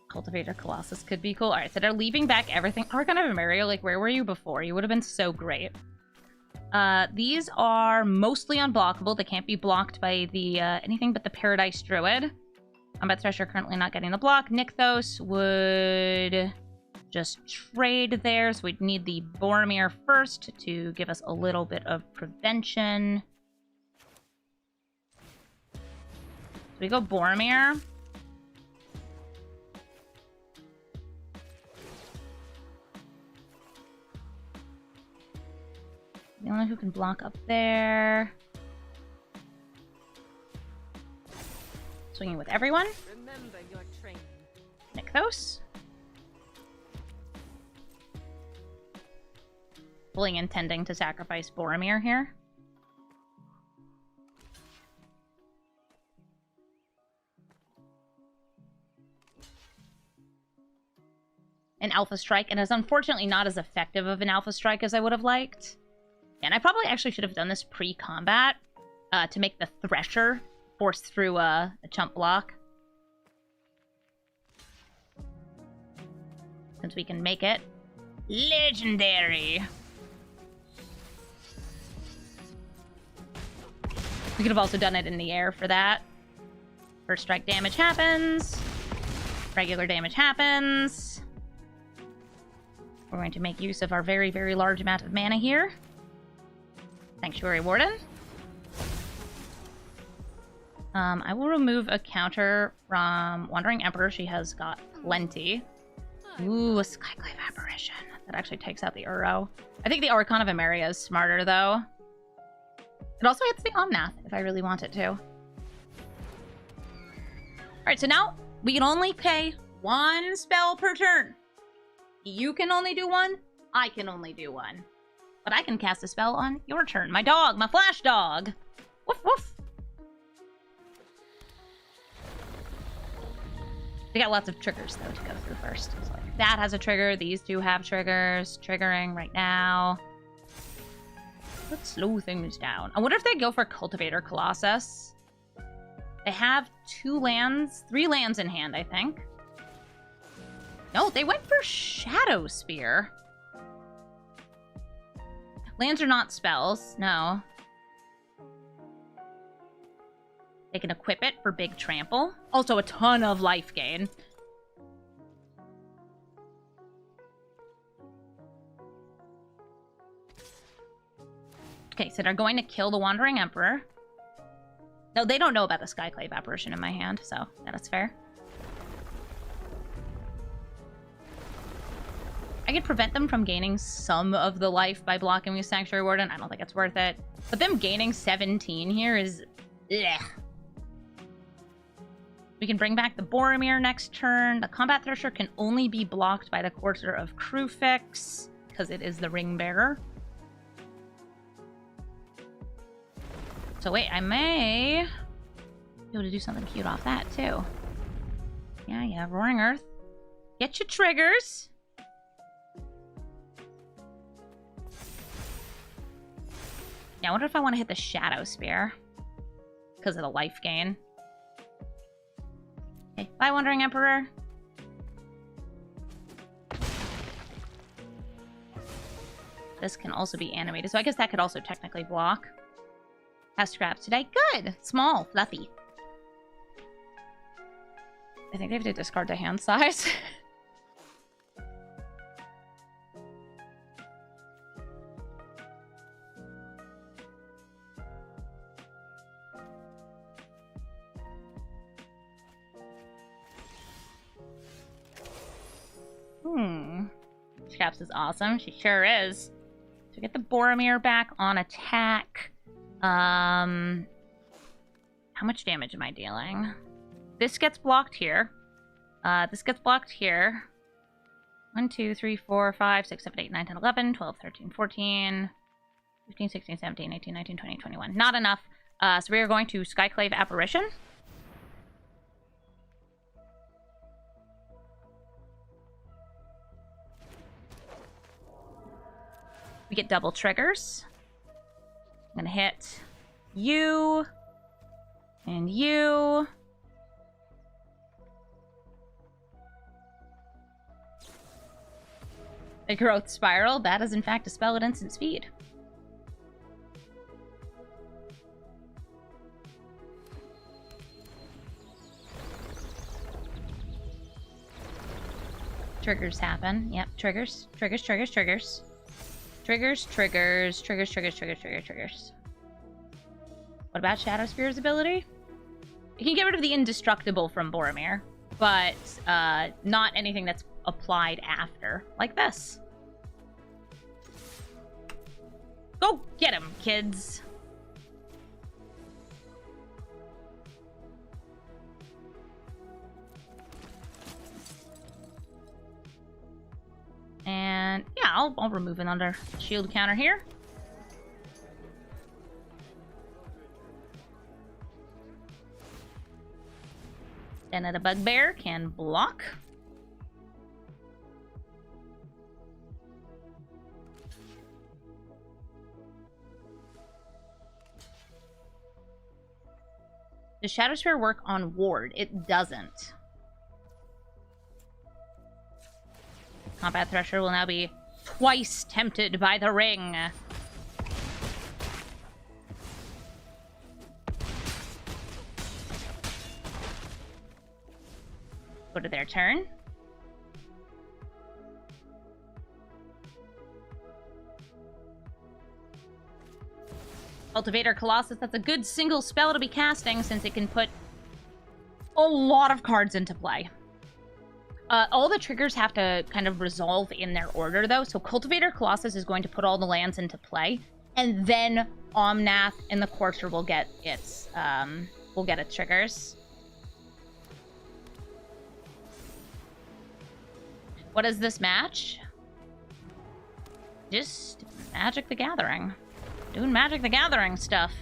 [SPEAKER 1] Cultivator Colossus could be cool. Alright, so they're leaving back everything. Archon of Mario, like, where were you before? You would have been so great. These are mostly unblockable. They can't be blocked by the anything but the Paradise Druid. Combat Thresher currently not getting the block. Nykthos would just trade there, so we'd need the Boromir first to give us a little bit of prevention. So we go Boromir. The only who can block up there. Swinging with everyone.
[SPEAKER 3] Remember your training.
[SPEAKER 1] Nykthos. Fully intending to sacrifice Boromir here. An Alpha Strike, and is unfortunately not as effective of an Alpha Strike as I would have liked. And I probably actually should have done this pre-combat to make the Thresher force through a chump block. Since we can make it Legendary. We could have also done it in the air for that. First strike damage happens. Regular damage happens. We're going to make use of our very, very large amount of mana here. Sanctuary Warden. I will remove a counter from Wandering Emperor. She has got plenty. Ooh, a Skyclave Apparition. That actually takes out the Uro. I think the Archon of Emeria is smarter, though. It also hits the Omnath, if I really want it to. Alright, so now we can only pay one spell per turn. You can only do one. I can only do one. But I can cast a spell on your turn. My dog, my flash dog. Woof, woof. We got lots of triggers, though, to go through first. So, like, that has a trigger. These two have triggers. Triggering right now. Let's slow things down. I wonder if they go for Cultivator Colossus. They have 3 lands in hand, I think. No, they went for Shadow Spear. Lands are not spells, no. They can equip it for big trample. Also a ton of life gain. Okay, so they're going to kill the Wandering Emperor. No, they don't know about the Skyclave Apparition in my hand, so yeah, that's fair. I could prevent them from gaining some of the life by blocking with Sanctuary Warden. I don't think it's worth it. But them gaining 17 here is... Ugh. We can bring back the Boromir next turn. The Combat Thresher can only be blocked by the Courser of Crufix, because it is the Ring Bearer. So wait, I may be able to do something cute off that, too. Yeah, Roaring Earth. Get your triggers. Yeah, I wonder if I want to hit the Shadow Spear. Because of the life gain. Okay, bye, Wandering Emperor. This can also be animated, so I guess that could also technically block. Has scraps today. Good! Small, fluffy. I think they have to discard the hand size. Scraps is awesome. She sure is. So get the Boromir back on attack. How much damage am I dealing? This gets blocked here. This gets blocked here. 1, 2, 3, 4, 5, 6, 7, 8, 9, 10, 11, 12, 13, 14, 15, 16, 17, 18, 19, 20, 21. Not enough. So we are going to Skyclave Apparition. We get double triggers. I'm gonna hit you and you. A growth spiral. That is in fact a spell at instant speed. Triggers happen. Yep, triggers. Triggers, triggers, triggers. Triggers, triggers, triggers, triggers, triggers, triggers, triggers. What about Shadow Spear's ability? You can get rid of the indestructible from Boromir, but not anything that's applied after, like this. Go get him, kids. And yeah, I'll remove another shield counter here. Then the Bugbear can block. Does Shadow Spear work on ward? It doesn't. Combat Thresher will now be Twice tempted by the ring. Go to their turn. Cultivator Colossus, that's a good single spell to be casting since it can put a lot of cards into play. All the triggers have to kind of resolve in their order, though. So Cultivator Colossus is going to put all the lands into play, and then Omnath and the Courser will get its triggers. What is this match? Just Magic the Gathering. Doing Magic the Gathering stuff.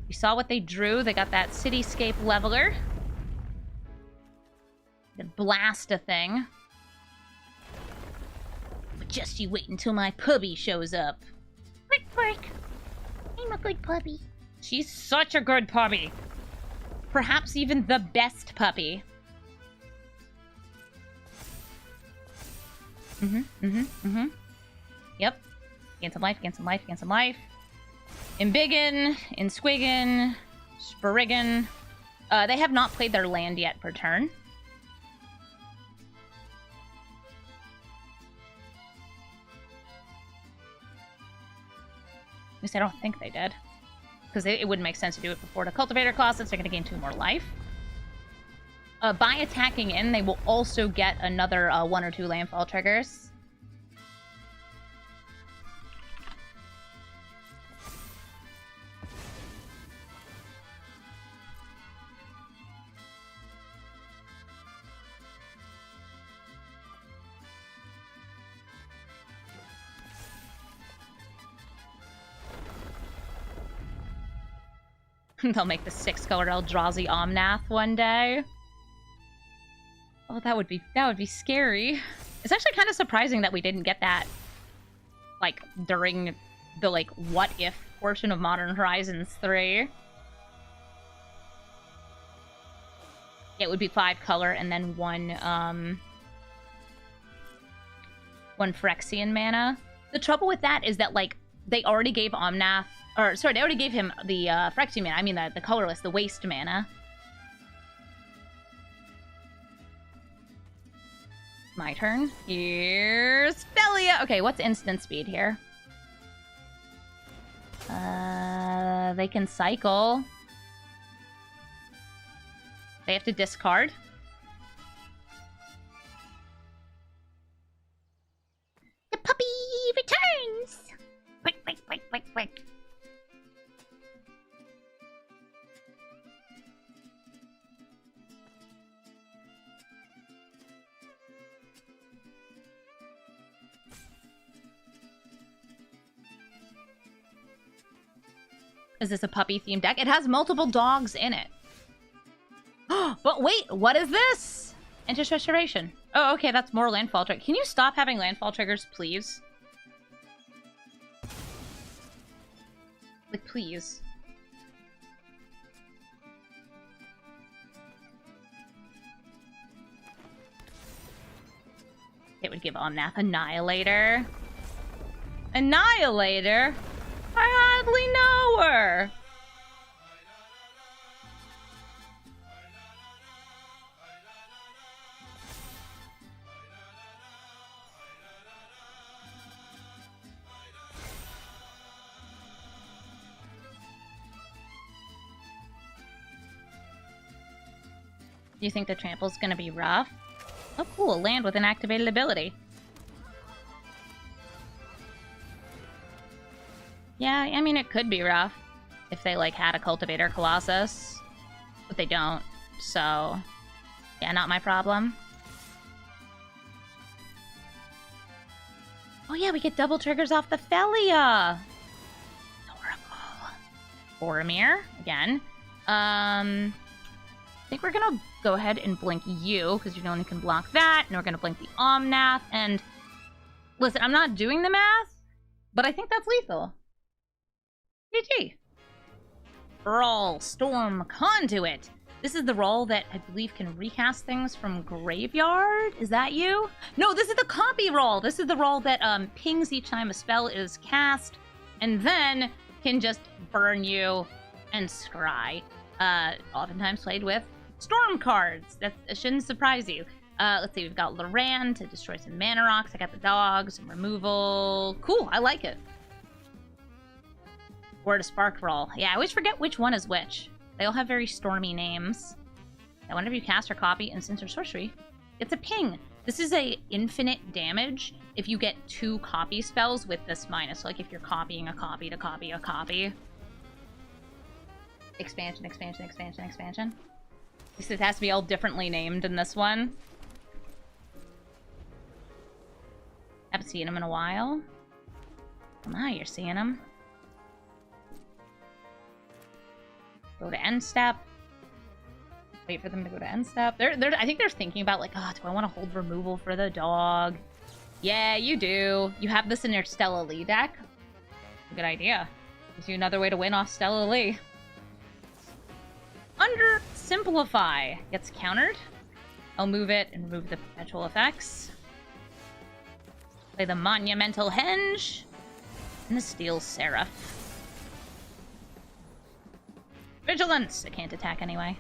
[SPEAKER 1] We saw what they drew. They got that Cityscape Leveler. The blast a thing. But just you wait until my puppy shows up. Quick, quick. I'm a good puppy. She's such a good puppy. Perhaps even the best puppy. Yep. Gain some life, gain some life, gain some life. Embiggen, Insquiggen, Spriggan. They have not played their land yet per turn. At least I don't think they did. Because it wouldn't make sense to do it before the Cultivator Colossus. They're going to gain 2 more life. By attacking in, they will also get another 1 or 2 landfall triggers. They'll make the 6-color Eldrazi Omnath one day. Oh, that would be scary. It's actually kind of surprising that we didn't get that, like, during the, like, what-if portion of Modern Horizons 3. It would be 5-color and then one Phyrexian mana. The trouble with that is that, like, they already gave Omnath, or, sorry, they already gave him the Phyrexian mana. I mean, the colorless, the waste mana. My turn. Here's Phelia. Okay, what's instant speed here? They can cycle. They have to discard. The puppy returns! Quick, quick, quick, quick, quick. Is this a puppy-themed deck? It has multiple dogs in it. But wait, what is this? Interest Restoration. Oh, okay, that's more landfall triggers. Can you stop having landfall triggers, please? Like, please. It would give Omnath Annihilator. Annihilator? I hardly know her! Do you think the trample's gonna be rough? Oh cool, land with an activated ability. Yeah, I mean, it could be rough if they, like, had a Cultivator Colossus. But they don't, so... yeah, not my problem. Oh yeah, we get double triggers off the Phelia! Adorable. Boromir, again. I think we're gonna go ahead and blink you, because you only can block that, and we're gonna blink the Omnath, and... listen, I'm not doing the math, but I think that's lethal. GG. Brawl, Storm, Conduit. This is the role that I believe can recast things from graveyard. Is that you? No, this is the copy role. This is the role that pings each time a spell is cast, and then can just burn you and scry. Oftentimes played with storm cards. That shouldn't surprise you. Let's see, we've got Loran to destroy some mana rocks. I got the dogs, some removal. Cool, I like it. Or a spark roll. Yeah, I always forget which one is which. They all have very stormy names. Now, whenever you cast or copy instance or sorcery, it's a ping. This is a infinite damage if you get 2 copy spells with this minus. So, like if you're copying a copy to copy a copy. Expansion, expansion, expansion, expansion. It has to be all differently named in this one. Haven't seen him in a while. Well, now you're seeing him. Go to end step. Wait for them to go to end step. I think they're thinking about like, oh, do I want to hold removal for the dog? Yeah, you do. You have this in your Stella Lee deck. Good idea. Gives you another way to win off Stella Lee. Under Simplify gets countered. I'll move it and remove the perpetual effects. Play the Monumental Henge and the Steel Seraph. Vigilance! I can't attack anyway.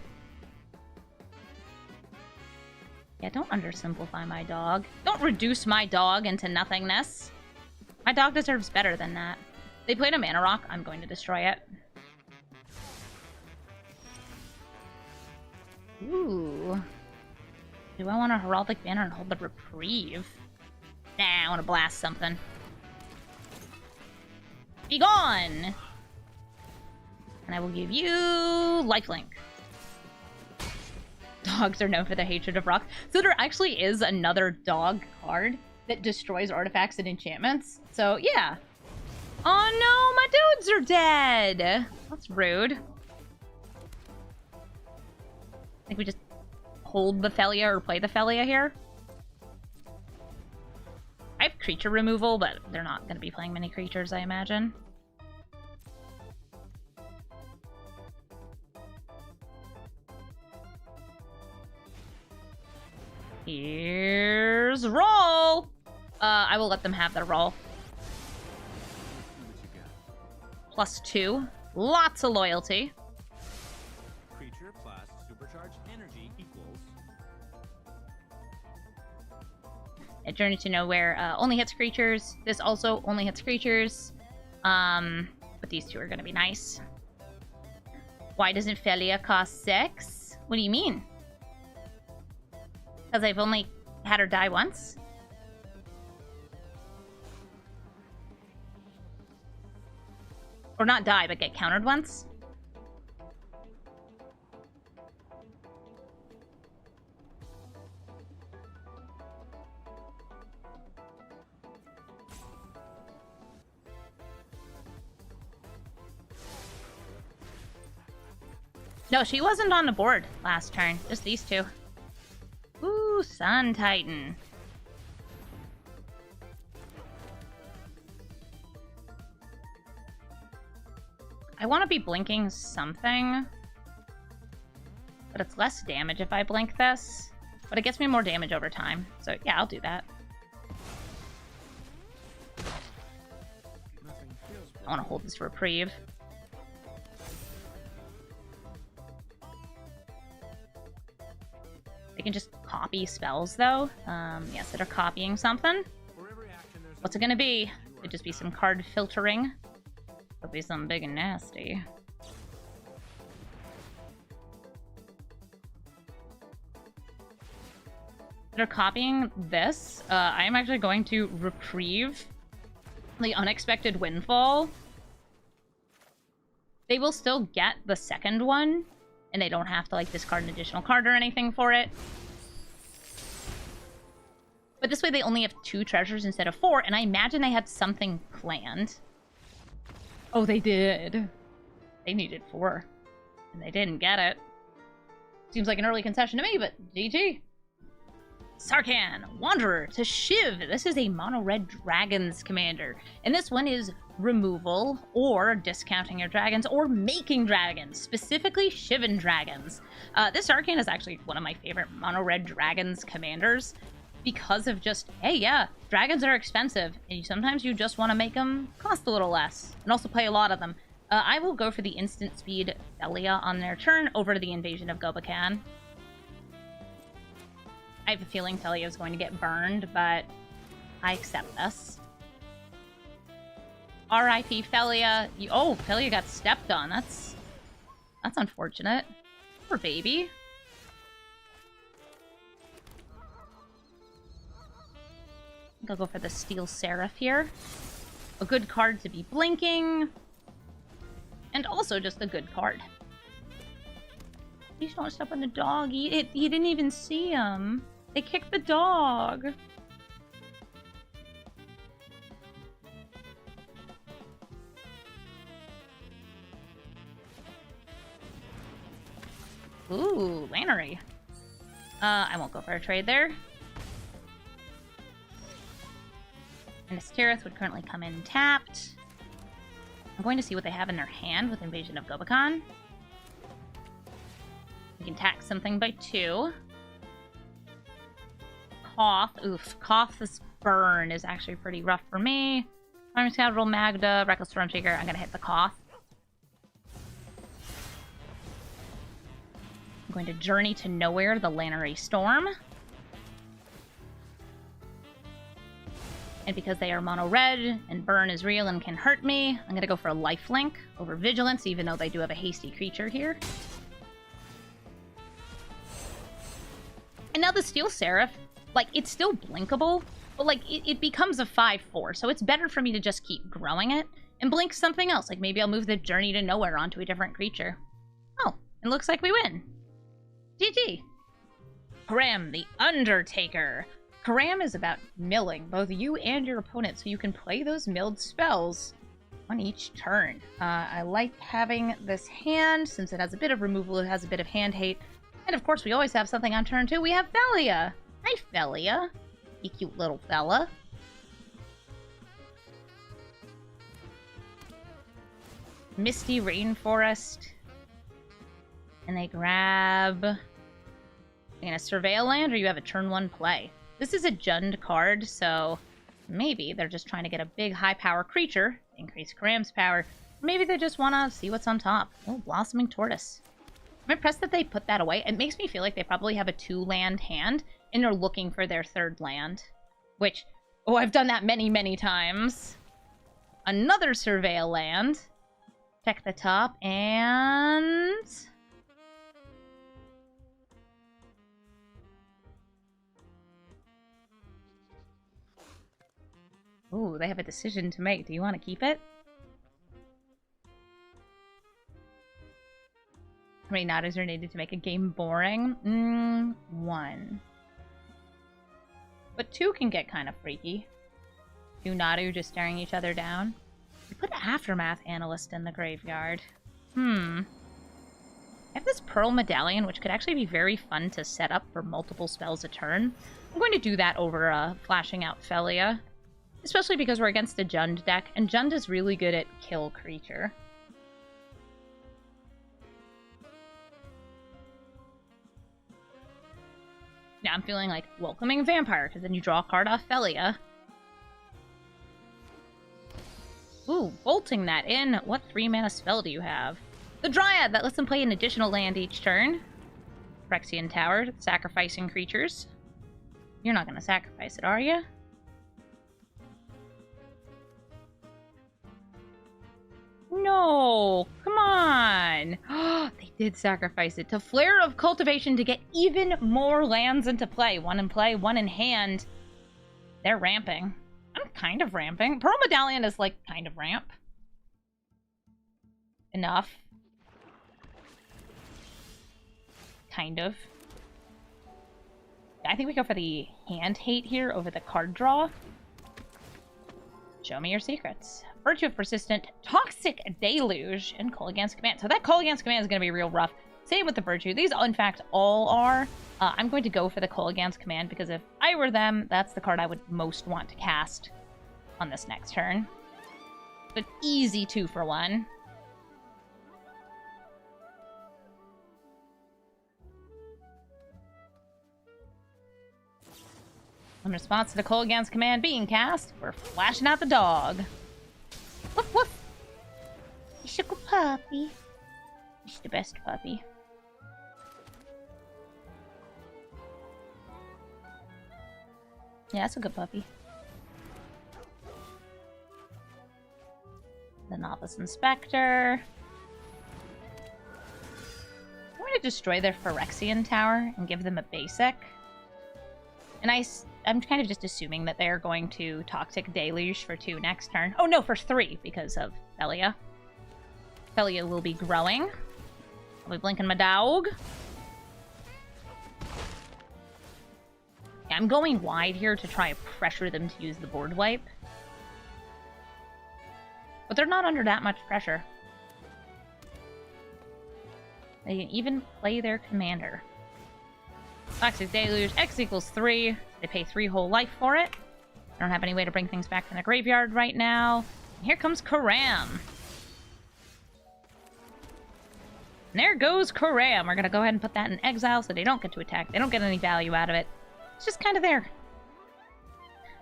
[SPEAKER 1] Yeah, don't undersimplify my dog. Don't reduce my dog into nothingness. My dog deserves better than that. They played a mana rock. I'm going to destroy it. Ooh. Do I want a Heraldic Banner and hold the Reprieve? Nah, I want to blast something. Be gone! And I will give you lifelink. Dogs are known for their hatred of rocks. So there actually is another dog card that destroys artifacts and enchantments. So, yeah. Oh no, my dudes are dead! That's rude. I think we just hold the Phelia or play the Phelia here. I have creature removal, but they're not going to be playing many creatures, I imagine. Here's roll! I will let them have their roll. +2. Lots of loyalty.
[SPEAKER 2] Creature plus supercharged energy equals.
[SPEAKER 1] A Journey to Nowhere only hits creatures. This also only hits creatures. But these two are going to be nice. Why doesn't Phelia cost 6? What do you mean? Because I've only had her die once? Or not die, but get countered once? No, she wasn't on the board last turn. Just these two. Ooh, Sun Titan. I want to be blinking something. But it's less damage if I blink this. But it gets me more damage over time. So yeah, I'll do that. I want to hold this reprieve. They can just copy spells, though. Yes, they're copying something. What's it gonna be? Could just be some card filtering. Could be something big and nasty. They're copying this. I am actually going to reprieve the Unexpected Windfall. They will still get the second one, and they don't have to, like, discard an additional card or anything for it. But this way they only have 2 treasures instead of 4, and I imagine they had something planned. Oh, they did. They needed 4, and they didn't get it. Seems like an early concession to me, but GG. Sarkhan, Wanderer, to Shiv. This is a mono-red dragons commander. And this one is removal, or discounting your dragons, or making dragons, specifically Shivan dragons. This Sarkhan is actually one of my favorite mono-red dragons commanders because of just, hey, yeah, dragons are expensive, and sometimes you just want to make them cost a little less, and also play a lot of them. I will go for the instant speed Phelia on their turn over to the invasion of Gobakan. I have a feeling Phelia is going to get burned, but I accept this. R.I.P. Phelia. Oh, Phelia got stepped on. That's unfortunate. Poor baby. I think I'll go for the Steel Seraph here. A good card to be blinking. And also just a good card. Please don't step on the dog. He didn't even see him. They kicked the dog. Ooh, Lannery. I won't go for a trade there. And Asterith would currently come in tapped. I'm going to see what they have in their hand with Invasion of Gobakan. We can tax something by 2. Koth. Oof. Koth's burn is actually pretty rough for me. Farming Scoundrel, Magda, Reckless Stormshaker. I'm going to hit the Koth. I'm going to Journey to Nowhere, the Lannery Storm. And because they are mono-red, and burn is real and can hurt me, I'm going to go for a lifelink over Vigilance, even though they do have a hasty creature here. And now the Steel Seraph, like, it's still blinkable, but, like, it becomes a 5/4, so it's better for me to just keep growing it and blink something else. Like, maybe I'll move the Journey to Nowhere onto a different creature. Oh, it looks like we win. GG. Coram, the Undertaker. Coram is about milling both you and your opponent, so you can play those milled spells on each turn. I like having this hand, since it has a bit of removal, it has a bit of hand hate. And of course, we always have something on turn 2. We have Phelia. Hi, Phelia. You cute little fella. Misty Rainforest. And they grab... You're gonna surveil land, or you have a turn 1 play. This is a Jund card, so maybe they're just trying to get a big high-power creature, increase Coram's power. Or maybe they just want to see what's on top. Oh, Blossoming Tortoise. I'm impressed that they put that away. It makes me feel like they probably have a 2-land hand, and they're looking for their 3rd land. Which, oh, I've done that many, many times. Another Surveil land. Check the top, and... Ooh, they have a decision to make. Do you want to keep it? How many Nadas are needed to make a game boring? 1. But 2 can get kind of freaky. 2 Nadu just staring each other down. We put an Aftermath Analyst in the graveyard. I have this Pearl Medallion, which could actually be very fun to set up for multiple spells a turn. I'm going to do that over flashing out Phelia. Especially because we're against a Jund deck, and Jund is really good at kill creature. Now I'm feeling like Welcoming Vampire, because then you draw a card off Phelia. Ooh, bolting that in. What 3-mana spell do you have? The Dryad, that lets them play an additional land each turn. Phyrexian Tower, sacrificing creatures. You're not going to sacrifice it, are you? No, come on. They did sacrifice it to Flare of Cultivation to get even more lands into play. 1 in play, 1 in hand. They're ramping. I'm kind of ramping. Pearl Medallion is like kind of ramp. Enough. Kind of. I think we go for the hand hate here over the card draw. Show me your secrets. Virtue of Persistent, Toxic Deluge, and Kolaghan's Command. So that Kolaghan's Command is going to be real rough. Same with the Virtue. These, in fact, all are. I'm going to go for the Kolaghan's Command because if I were them, that's the card I would most want to cast on this next turn. An easy 2-for-1. In response to the Kolaghan's Command being cast, we're flashing out the dog. Woof woof! He's a good puppy. He's the best puppy. Yeah, that's a good puppy. The Novice Inspector. I'm going to destroy their Phyrexian Tower and give them a basic. And I'm kind of just assuming that they're going to Toxic Deluge for 2 next turn. Oh no, for 3 because of Phelia. Phelia will be growing. I'll be blinking my dog. Yeah, I'm going wide here to try to pressure them to use the board wipe. But they're not under that much pressure. They can even play their commander. Toxic Deluge, X equals 3. They pay 3 whole life for it. I don't have any way to bring things back from the graveyard right now. And here comes Coram. And there goes Coram. We're going to go ahead and put that in exile so they don't get to attack. They don't get any value out of it. It's just kind of there.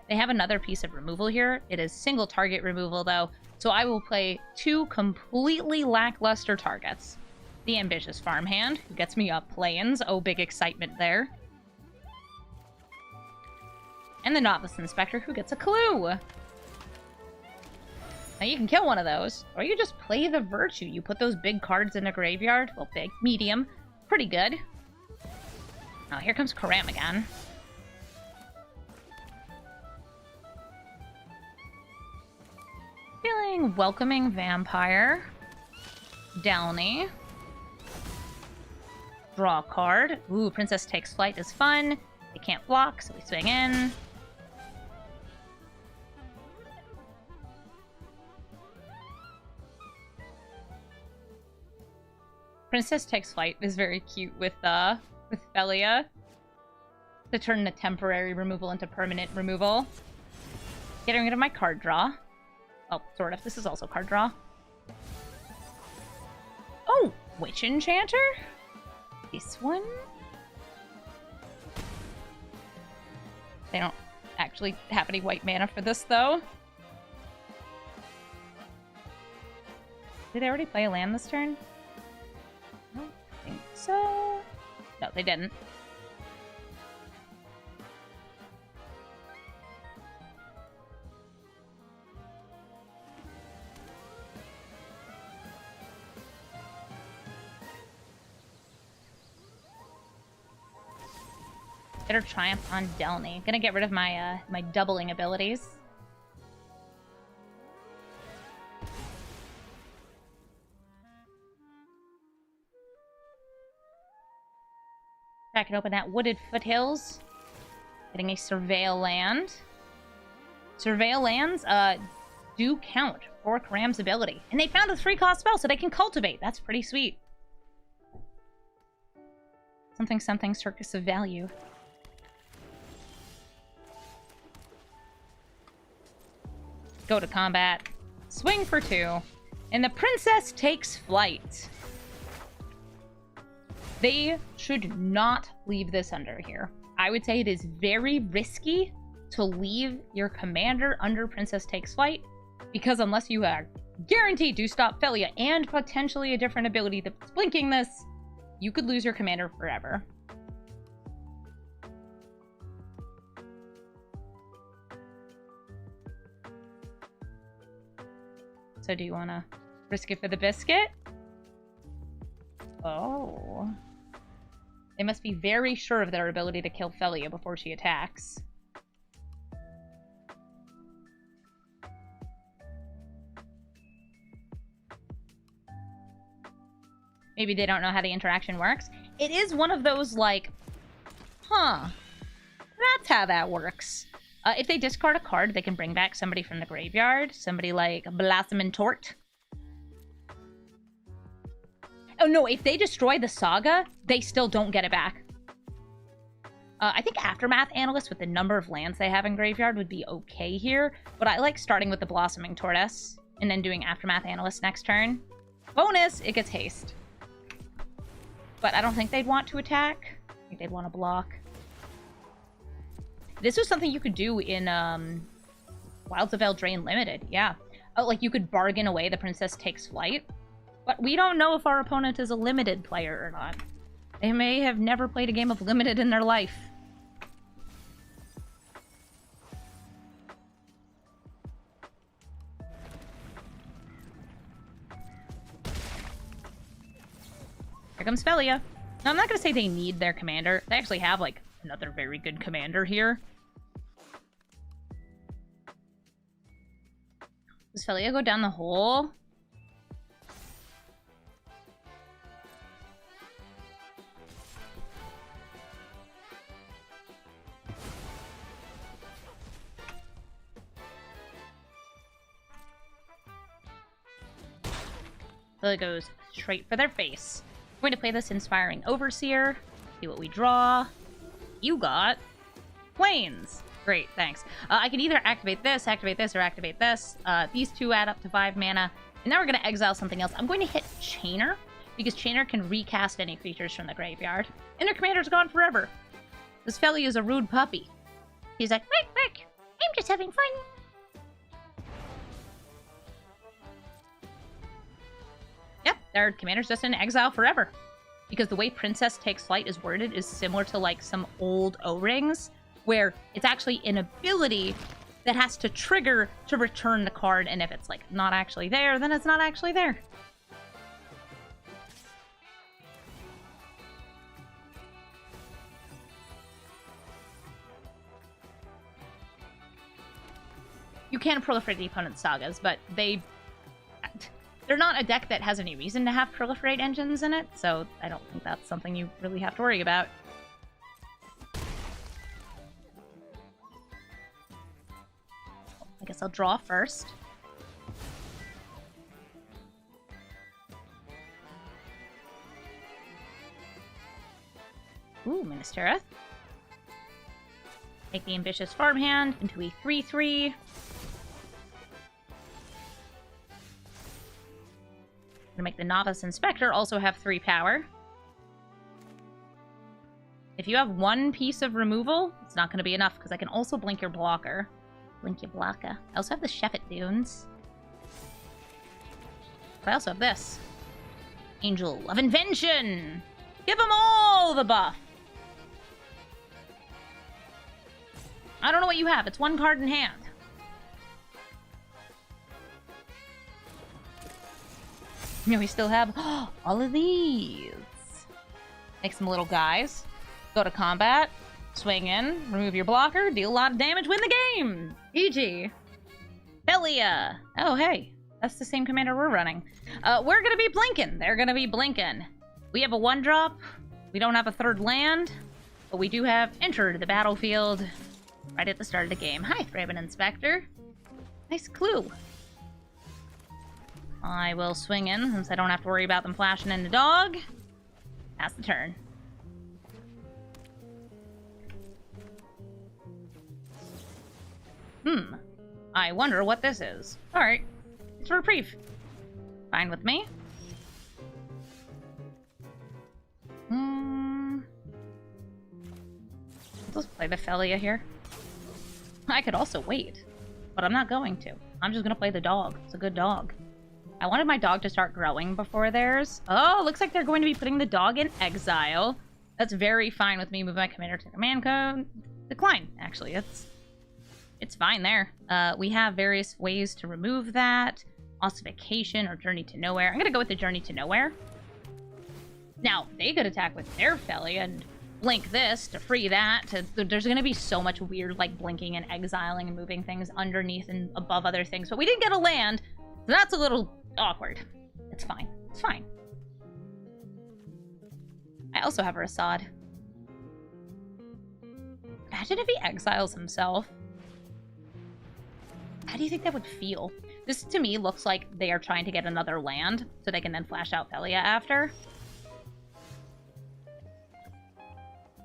[SPEAKER 1] They have another piece of removal here. It is single target removal, though. So I will play 2 completely lackluster targets. The Ambitious Farmhand, who gets me up planes. Oh, big excitement there. And the Novice Inspector, who gets a clue. Now you can kill one of those, or you just play the Virtue. You put those big cards in a graveyard. Well, big, medium, pretty good. Oh, here comes Coram again. Feeling Welcoming Vampire. Delny. Draw a card. Ooh, Princess Takes Flight is fun. They can't block, so we swing in. Princess Takes Flight is very cute with Phelia. To turn the temporary removal into permanent removal. Getting rid of my card draw. Oh, sort of. This is also card draw. Oh, Witch Enchanter? This one? They don't actually have any white mana for this, though. Did they already play a land this turn? I don't think so. No, they didn't. Bitter Triumph on Delny. Gonna get rid of my my doubling abilities. I can open that Wooded Foothills. Getting a Surveil land. Surveil lands do count for Coram's ability. And they found a 3-cost spell, so they can cultivate. That's pretty sweet. Something something Circus of Value. Go to combat. Swing for 2. And the Princess Takes Flight. They should not leave this under here. I would say it is very risky to leave your commander under Princess Takes Flight, because unless you are guaranteed to stop Phelia and potentially a different ability that's blinking this, you could lose your commander forever. So do you want to risk it for the biscuit? Oh. They must be very sure of their ability to kill Phelia before she attacks. Maybe they don't know how the interaction works. It is one of those, like, huh, that's how that works. If they discard a card, they can bring back somebody from the graveyard. Somebody like Blossom and Tort. Oh no, if they destroy the Saga, they still don't get it back. I think Aftermath Analyst with the number of lands they have in Graveyard would be okay here, but I like starting with the Blossoming Tortoise and then doing Aftermath Analyst next turn. Bonus, it gets haste. But I don't think they'd want to attack. I think they'd want to block. This was something you could do in Wilds of Eldraine Limited, yeah. Oh, like you could bargain away the Princess Takes Flight. But we don't know if our opponent is a limited player or not. They may have never played a game of Limited in their life. Here comes Phelia. Now, I'm not going to say they need their commander. They actually have, like, another very good commander here. Does Phelia go down the hole? Phelia goes straight for their face. I'm going to play this Inspiring Overseer. See what we draw. You got Plains. Great, thanks. I can either activate this, or activate this. These two add up to 5 mana. And now we're going to exile something else. I'm going to hit Chainer, because Chainer can recast any creatures from the graveyard. And their commander's gone forever. This Phelia is a rude puppy. He's like, Rick, I'm just having fun. Yep, their commander's just in exile forever. Because the way Princess Takes Flight is worded is similar to, like, some old O-rings, where it's actually an ability that has to trigger to return the card, and if it's, like, not actually there, then it's not actually there. You can proliferate the opponent's sagas, but they're not a deck that has any reason to have proliferate engines in it, so I don't think that's something you really have to worry about. I guess I'll draw first. Ooh, Ministera. Take the Ambitious Farmhand into a 3/3. To make the Novice Inspector also have 3 power. If you have 1 piece of removal, it's not going to be enough, because I can also blink your blocker. Blink your blocker. I also have the Sheffet Dunes. But I also have this. Angel of Invention! Give them all the buff! I don't know what you have. It's 1 card in hand. You know, we still have all of these. Make some little guys. Go to combat. Swing in. Remove your blocker. Deal a lot of damage. Win the game! GG. Phelia. Oh, hey. That's the same commander we're running. We're gonna be blinking. They're gonna be blinking. We have a 1-drop. We don't have a 3rd land. But we do have entered the battlefield right at the start of the game. Hi, Thraben Inspector. Nice clue. I will swing in, since I don't have to worry about them flashing in the dog. Pass the turn. I wonder what this is. Alright. It's a reprieve. Fine with me. Let's play the Phelia here. I could also wait, but I'm not going to. I'm just gonna play the dog. It's a good dog. I wanted my dog to start growing before theirs. Oh, looks like they're going to be putting the dog in exile. That's very fine with me. Move my commander to command code. Decline, actually. It's fine there. We have various ways to remove that. Ossification or Journey to Nowhere. I'm going to go with the Journey to Nowhere. Now, they could attack with their Phelia and blink this to free that. There's going to be so much weird, like, blinking and exiling and moving things underneath and above other things. But we didn't get a land, so that's a little awkward. It's fine. It's fine. I also have a Rasad. Imagine if he exiles himself. How do you think that would feel? This, to me, looks like they are trying to get another land, so they can then flash out Phelia after.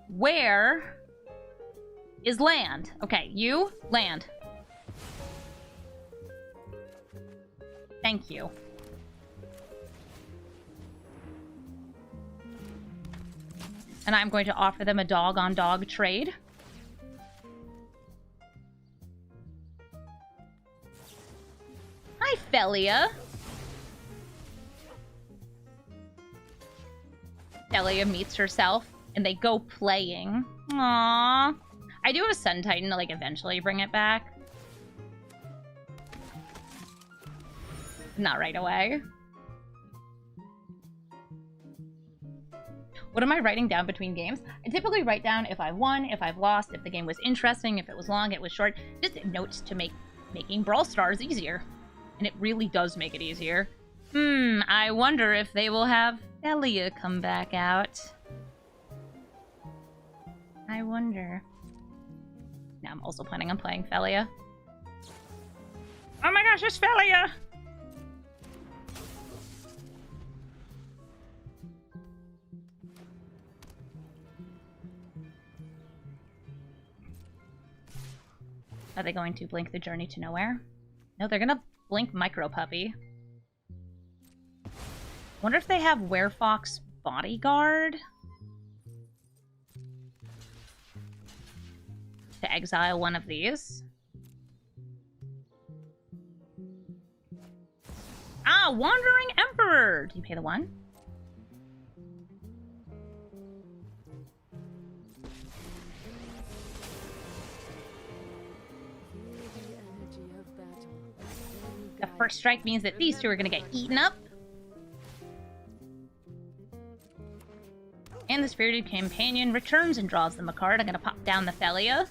[SPEAKER 1] Where is land. Okay, you, land. Thank you. And I'm going to offer them a dog-on-dog trade. Hi, Phelia. Phelia meets herself, and they go playing. Aww. I do have a Sun Titan to, like, eventually bring it back. Not right away. What am I writing down between games? I typically write down if I won, if I've lost, if the game was interesting, if it was long, it was short. Just notes to make making Brawl Stars easier. And it really does make it easier. I wonder if they will have Phelia come back out. I wonder. Now I'm also planning on playing Phelia. Oh my gosh, it's Phelia! Are they going to blink the journey to nowhere? No, they're gonna blink Micro Puppy. Wonder if they have Werefox Bodyguard? To exile one of these. Ah, Wandering Emperor! Do you pay the 1? The first strike means that these two are going to get eaten up. And the Spirited Companion returns and draws them a card. I'm going to pop down the Phelia.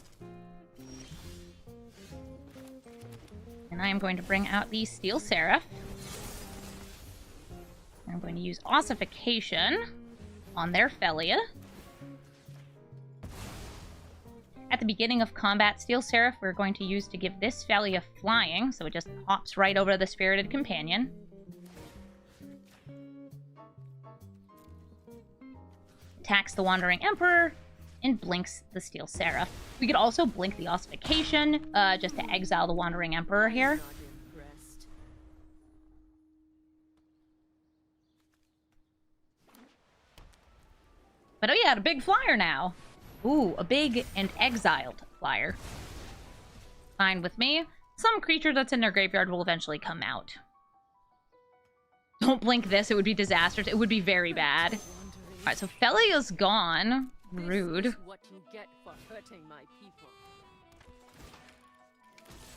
[SPEAKER 1] And I am going to bring out the Steel Seraph. I'm going to use Ossification on their Phelia. At the beginning of combat, Steel Seraph we're going to use to give this Phelia flying, so it just hops right over the Spirited Companion. Attacks the Wandering Emperor, and blinks the Steel Seraph. We could also blink the Ossification, just to exile the Wandering Emperor here. But oh yeah, a big flyer now. Ooh, a big and exiled flyer. Fine with me. Some creature that's in their graveyard will eventually come out. Don't blink this, it would be disastrous. It would be very bad. Alright, so Phelia's gone. Rude.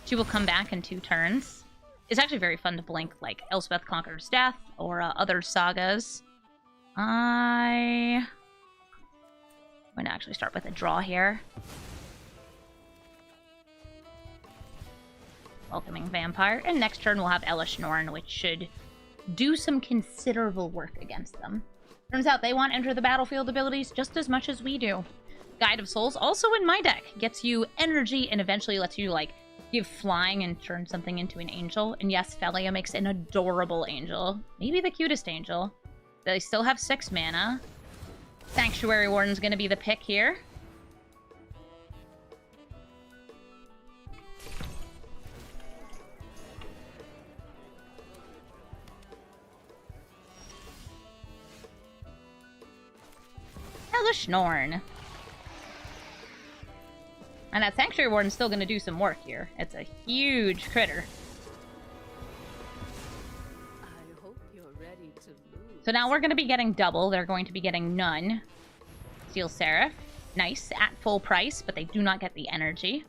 [SPEAKER 1] She will come back in 2 turns. It's actually very fun to blink, like Elspeth Conqueror's Death or other sagas. I'm going to actually start with a draw here. Welcoming Vampire. And next turn we'll have Elish Norn, which should do some considerable work against them. Turns out they want Enter the Battlefield abilities just as much as we do. Guide of Souls, also in my deck, gets you energy and eventually lets you, like, give flying and turn something into an angel. And yes, Phelia makes an adorable angel. Maybe the cutest angel. They still have 6 mana. Sanctuary Warden's gonna be the pick here. Elish Norn. And that Sanctuary Warden's still gonna do some work here. It's a huge critter. So now we're going to be getting double. They're going to be getting none. Steel Seraph. Nice. At full price, but they do not get the energy.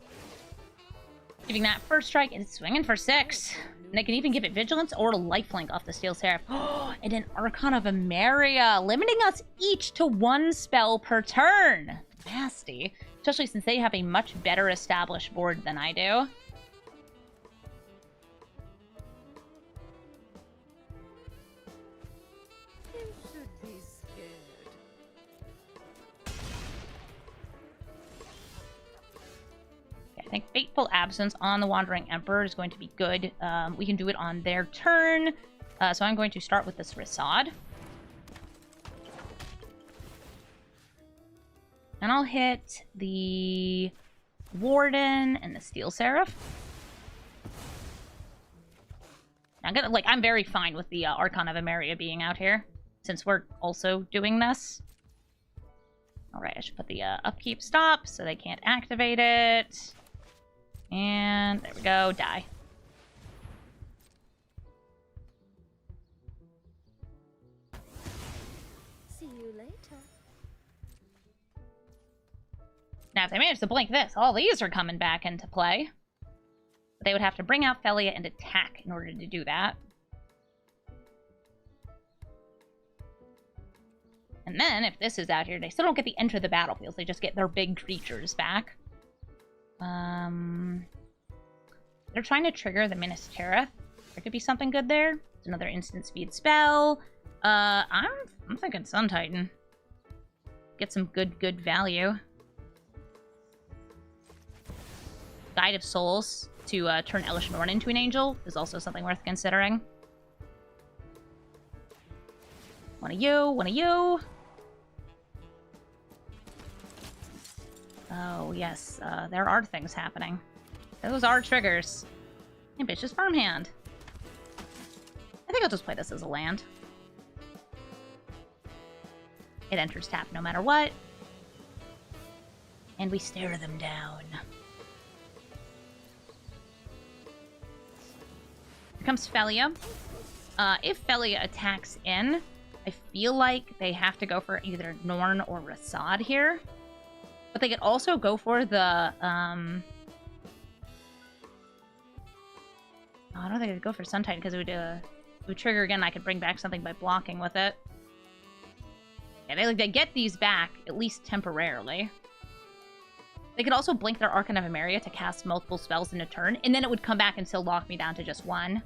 [SPEAKER 1] Giving that first strike, and it's swinging for 6. And they can even give it Vigilance or Lifelink off the Steel Seraph. Oh, and an Archon of Emeria, limiting us each to 1 spell per turn. Nasty. Especially since they have a much better established board than I do. I think Fateful Absence on the Wandering Emperor is going to be good. We can do it on their turn. So I'm going to start with this Risad. And I'll hit the Warden and the Steel Seraph. I'm very fine with the Archon of Emeria being out here, since we're also doing this. Alright, I should put the upkeep stop so they can't activate it. And there we go, die.
[SPEAKER 3] See you later.
[SPEAKER 1] Now, if they manage to blink this, all these are coming back into play. But they would have to bring out Phelia and attack in order to do that. And then, if this is out here, they still don't get the enter the battlefield. They just get their big creatures back. They're trying to trigger the Ministera. There could be something good there. It's another instant speed spell. I'm thinking Sun Titan. Get some good value. Guide of Souls to turn Elish Norn into an angel is also something worth considering. One of you. Oh, yes. There are things happening. Those are triggers. Ambitious Farmhand. I think I'll just play this as a land. It enters tap no matter what. And we stare them down. Here comes Phelia. If Phelia attacks in, I feel like they have to go for either Norn or Rasad here. But they could also go for the, I don't think they'd go for Sun Titan because it would trigger again. I could bring back something by blocking with it. Yeah, they get these back, at least temporarily. They could also blink their Archon of Emeria to cast multiple spells in a turn, and then it would come back and still lock me down to just one.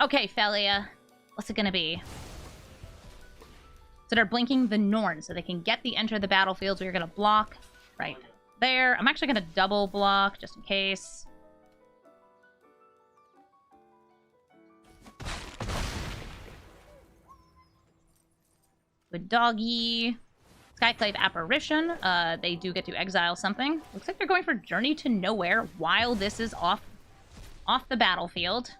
[SPEAKER 1] Okay, Phelia. What's it gonna be? So they're blinking the Norn, so they can get the enter the battlefield, so you're gonna block right there. I'm actually gonna double block, just in case. Good doggy. Skyclave Apparition. They do get to exile something. Looks like they're going for Journey to Nowhere while this is off the battlefield.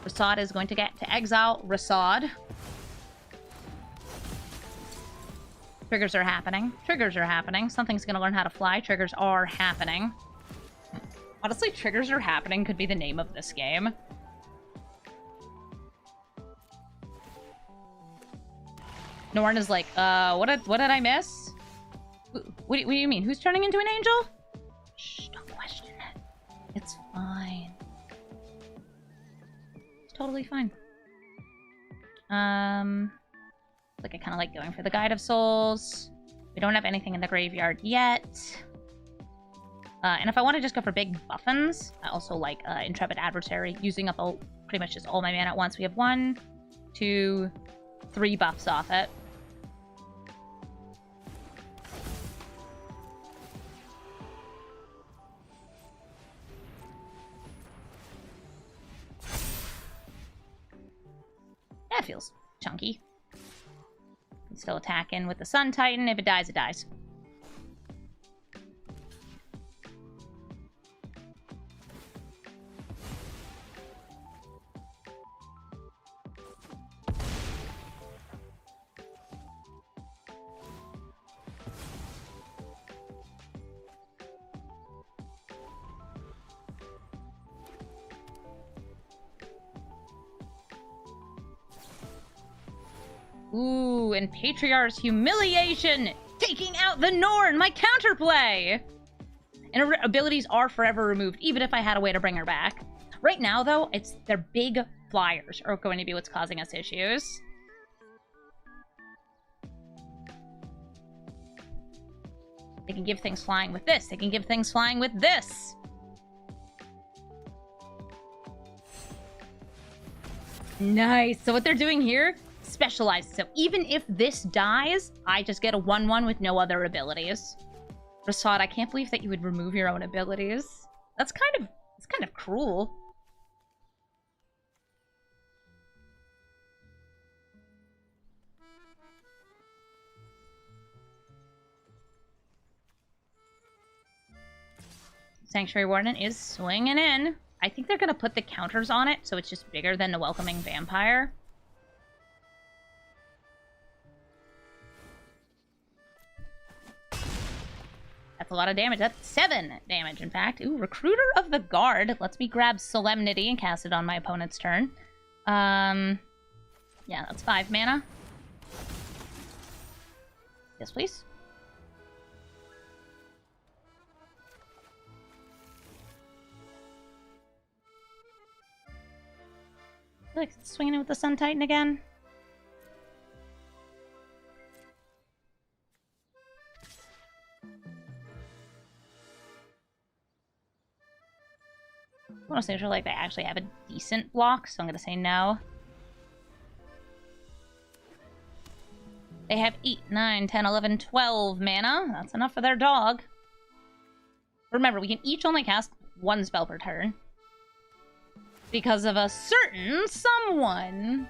[SPEAKER 1] Rasad is going to get to exile Rasad. Triggers are happening. Triggers are happening. Something's going to learn how to fly. Triggers are happening. Honestly, Triggers are happening could be the name of this game. Norn is like, what did I miss? What do you mean? Who's turning into an angel? Shh, don't question it. It's fine. It's totally fine. Like I kind of like going for the Guide of Souls. We don't have anything in the graveyard yet. And if I want to just go for big buffins, I also like Intrepid Adversary, using up pretty much just all my mana at once. We have 1, 2, 3 buffs off it. That feels chunky. Can still attack in with the Sun Titan. If it dies, it dies. Ooh, and Patriarch's Humiliation! Taking out the Norn, my counterplay! And her abilities are forever removed, even if I had a way to bring her back. Right now, though, it's their big flyers are going to be what's causing us issues. They can give things flying with this. They can give things flying with this. Nice. So what they're doing here, specialized. So even if this dies, I just get a 1/1 with no other abilities. Rasad, I can't believe that you would remove your own abilities. It's kind of cruel. Sanctuary Warden is swinging in. I think they're going to put the counters on it, so it's just bigger than the Welcoming Vampire. That's a lot of damage. That's 7 damage, in fact. Ooh, Recruiter of the Guard. Lets me grab Solemnity and cast it on my opponent's turn. Yeah, that's 5 mana. Yes, please. I feel like swinging it with the Sun Titan again. I want to say like they actually have a decent block, so I'm going to say no. They have 8, 9, 10, 11, 12 mana. That's enough for their dog. Remember, we can each only cast 1 spell per turn. Because of a certain someone.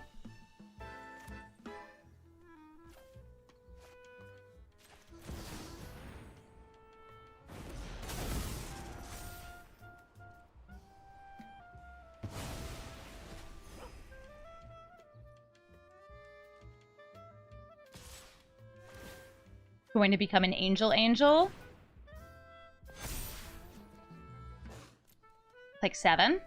[SPEAKER 1] Going to become an angel. Like 7.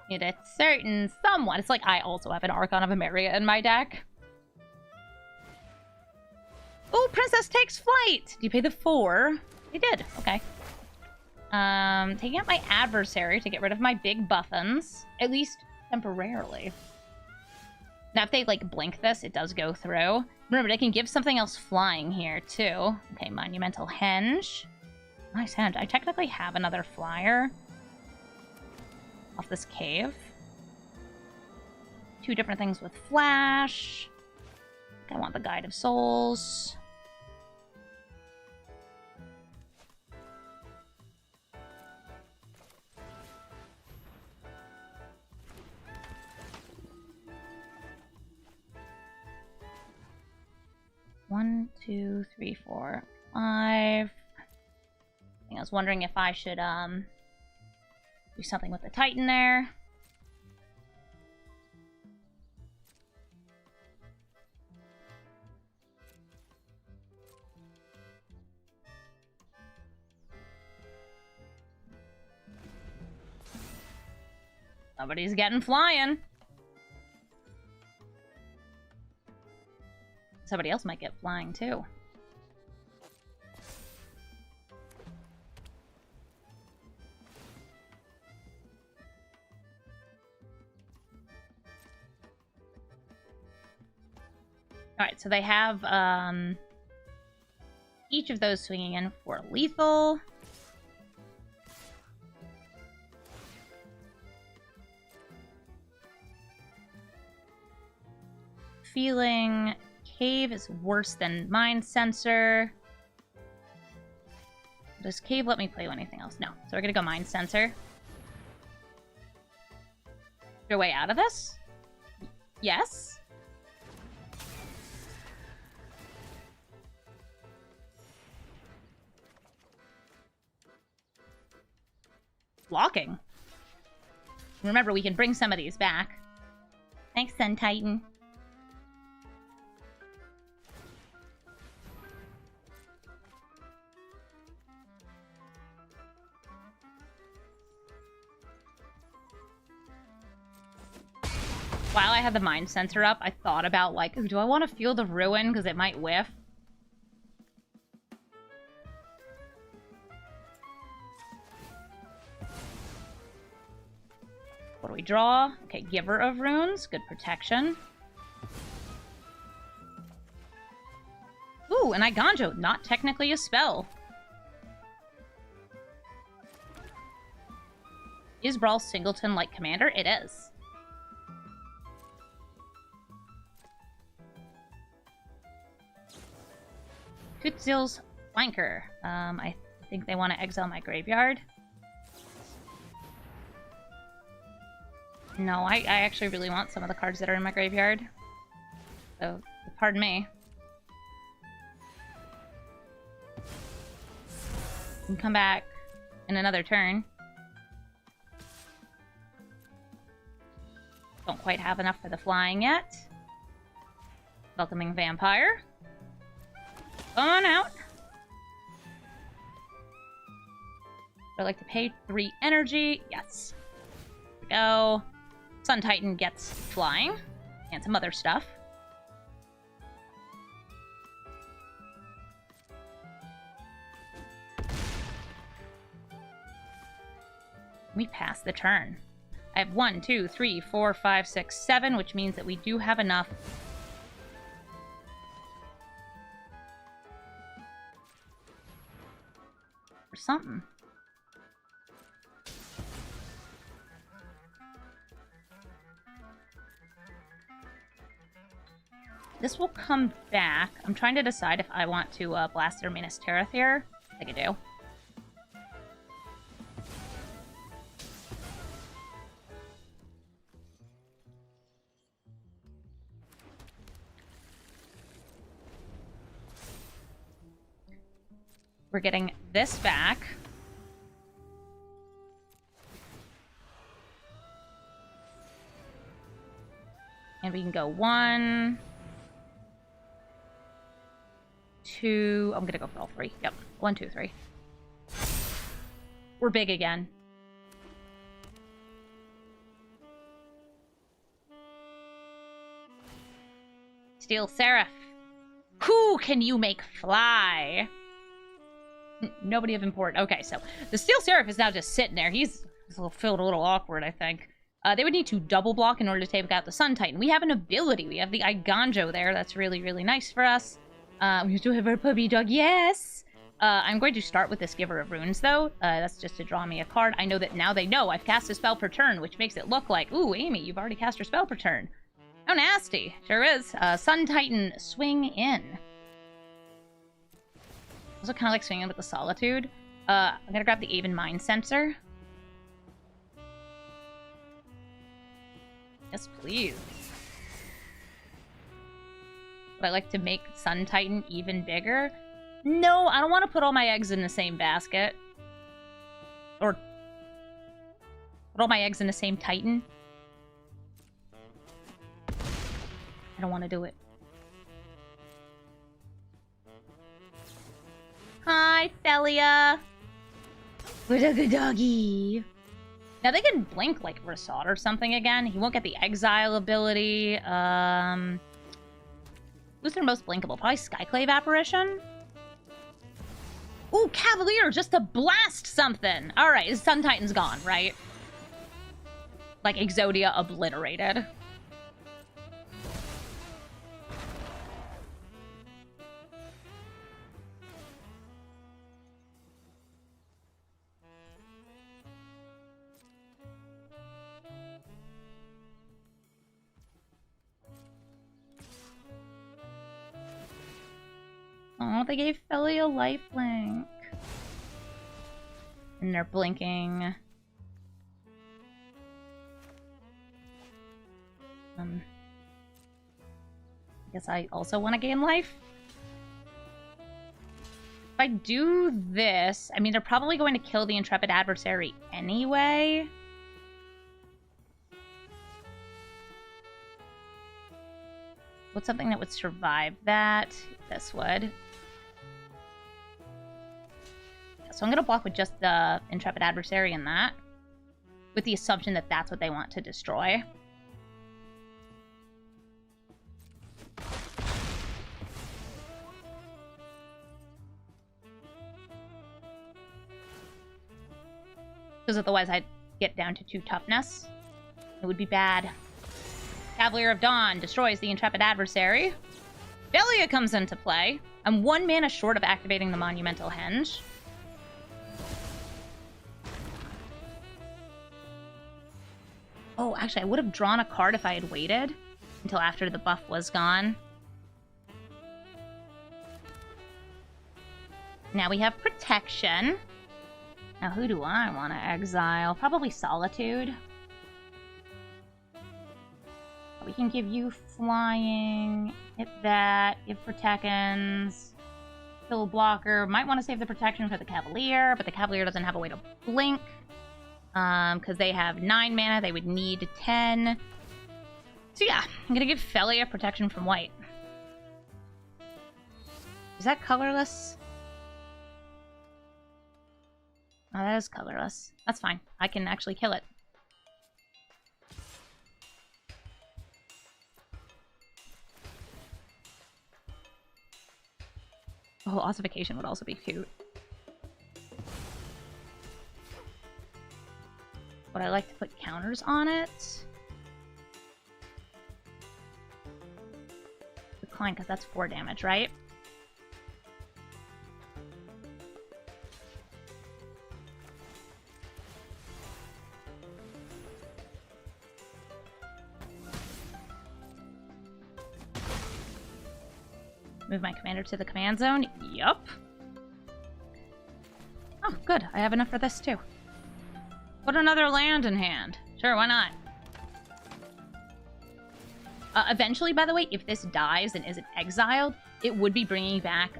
[SPEAKER 1] Need a certain someone. It's like I also have an Archon of Emeria in my deck. Oh, Princess takes flight! Do you pay the 4? They did. Okay. Taking out my adversary to get rid of my big buffins. At least temporarily. Now, if they, like, blink this, it does go through. Remember, they can give something else flying here, too. Okay, Monumental Henge. Nice henge. I technically have another flyer. Off this cave. 2 different things with flash. I want the Guide of Souls. One, 2, 3, 4, 5. I was wondering if I should do something with the Titan there. Somebody's getting flying. Somebody else might get flying, too. Alright, so they have, each of those swinging in for lethal. Feeling... Cave is worse than Mind Sensor. Does Cave let me play anything else? No. So we're gonna go Mind Sensor. Your way out of this? Yes. Blocking. Remember, we can bring some of these back. Thanks, Sun Titan. While I had the Mind Sensor up, I thought about, like, do I want to feel the Ruin? Because it might whiff. What do we draw? Okay, Giver of Runes. Good protection. Ooh, an Iganjo. Not technically a spell. Is Brawl Singleton-like commander? It is. Kutzil's Flanker. I think they want to exile my graveyard. No, I actually really want some of the cards that are in my graveyard. So, pardon me. can come back in another turn. Don't quite have enough for the flying yet. Welcoming Vampire. On out. Would I like to pay 3 energy? Yes. Here we go. Sun Titan gets flying. And some other stuff. We pass the turn. I have 1, 2, 3, 4, 5, 6, 7, which means that we do have enough for something. This will come back. I'm trying to decide if I want to blast their Minas Tirith here. I think I do. We're getting this back. And we can go 1, 2. I'm gonna go for all 3. Yep. 1, 2, 3. We're big again. Steel Seraph. Who can you make fly? Nobody of import. Okay, so the Steel Seraph is now just sitting there. He's feeling a little awkward, I think. They would need to double block in order to take out the Sun Titan. We have an ability. We have the Iganjo there. That's really, really nice for us. We still have our puppy dog. Yes! I'm going to start with this Giver of Runes, though. That's just to draw me a card. I know that now they know I've cast a spell per turn, which makes it look like, ooh, Amy, you've already cast your spell per turn. Oh, nasty. Sure is. Sun Titan, swing in. Also kind of like swinging with the Solitude. I'm gonna grab the Aven Mind Sensor. Yes, please. Would I like to make Sun Titan even bigger? No, I don't want to put all my eggs in the same basket. Or put all my eggs in the same Titan. I don't want to do it. Hi, Phelia. Good doggy. Now they can blink like Rasad or something again. He won't get the exile ability. Who's their most blinkable? Probably Skyclave Apparition. Ooh, Cavalier just to blast something. All right, his Sun Titan's gone, right? Like Exodia obliterated. Oh, they gave Phelia lifelink. And they're blinking. I guess I also want to gain life. If I do this, I mean, they're probably going to kill the Intrepid Adversary anyway. What's something that would survive that? This would. So I'm going to block with just the Intrepid Adversary in that. With the assumption that that's what they want to destroy. Because otherwise I'd get down to 2 toughness. It would be bad. Cavalier of Dawn destroys the Intrepid Adversary. Phelia comes into play. I'm 1 mana short of activating the Monumental Henge. Oh, actually, I would have drawn a card if I had waited until after the buff was gone. Now we have Protection. Now, who do I want to exile? Probably Solitude. We can give you flying, hit that, give protections. Still a blocker. Might want to save the protection for the Cavalier, but the Cavalier doesn't have a way to blink. Because they have 9 mana, they would need 10. So yeah, I'm gonna give Phelia protection from white. Is that colorless? Oh, that is colorless. That's fine. I can actually kill it. Oh, ossification would also be cute. Would I like to put counters on it? Decline, because that's 4 damage, right? Move my commander to the command zone. Yup. Oh, good. I have enough for this, too. Put another land in hand. Sure, why not? Eventually, by the way, if this dies and isn't exiled, it would be bringing back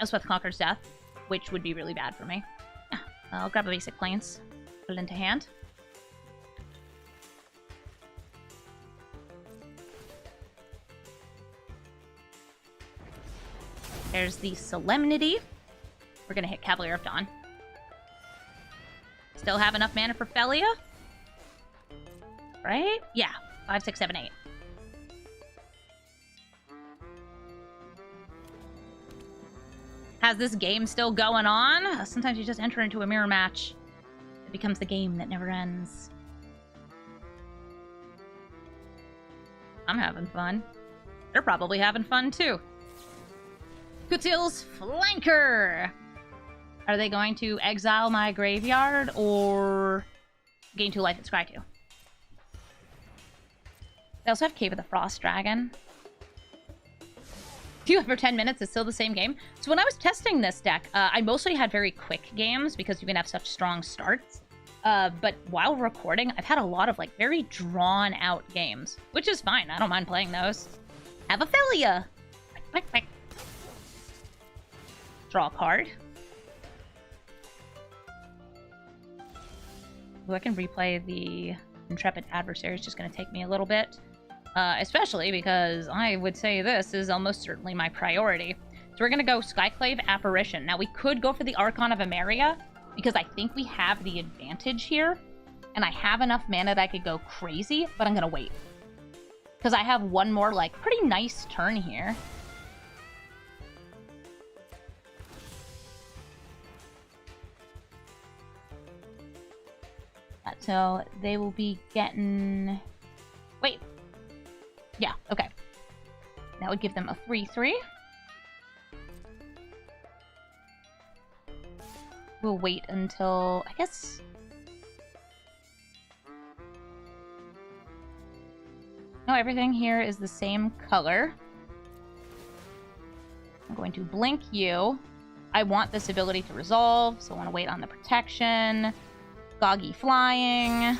[SPEAKER 1] Elspeth Conqueror's Death, which would be really bad for me. Yeah, I'll grab a basic plains, put it into hand. There's the Solemnity. We're gonna hit Cavalier of Dawn. Still have enough mana for Phelia? Right? Yeah. 5, 6, 7, 8. Has this game still going on? Sometimes you just enter into a mirror match. It becomes the game that never ends. I'm having fun. They're probably having fun too. Kutil's Flanker! Are they going to exile my graveyard or gain 2 life and scry 2? They also have Cave of the Frost Dragon. Queue for 10 minutes is still the same game. So when I was testing this deck, I mostly had very quick games because you can have such strong starts. But while recording, I've had a lot of like very drawn out games, which is fine. I don't mind playing those. Have a Phelia! Draw a card. Ooh, I can replay the Intrepid Adversary. It's just going to take me a little bit. Especially because I would say this is almost certainly my priority. So we're going to go Skyclave Apparition. Now, we could go for the Archon of Emeria, because I think we have the advantage here. And I have enough mana that I could go crazy, but I'm going to wait. Because I have one more, like, pretty nice turn here. So they will be getting... Wait. Yeah, okay. That would give them a 3/3. We'll wait until... I guess... No, everything here is the same color. I'm going to blink you. I want this ability to resolve, so I want to wait on the protection. Goggy flying.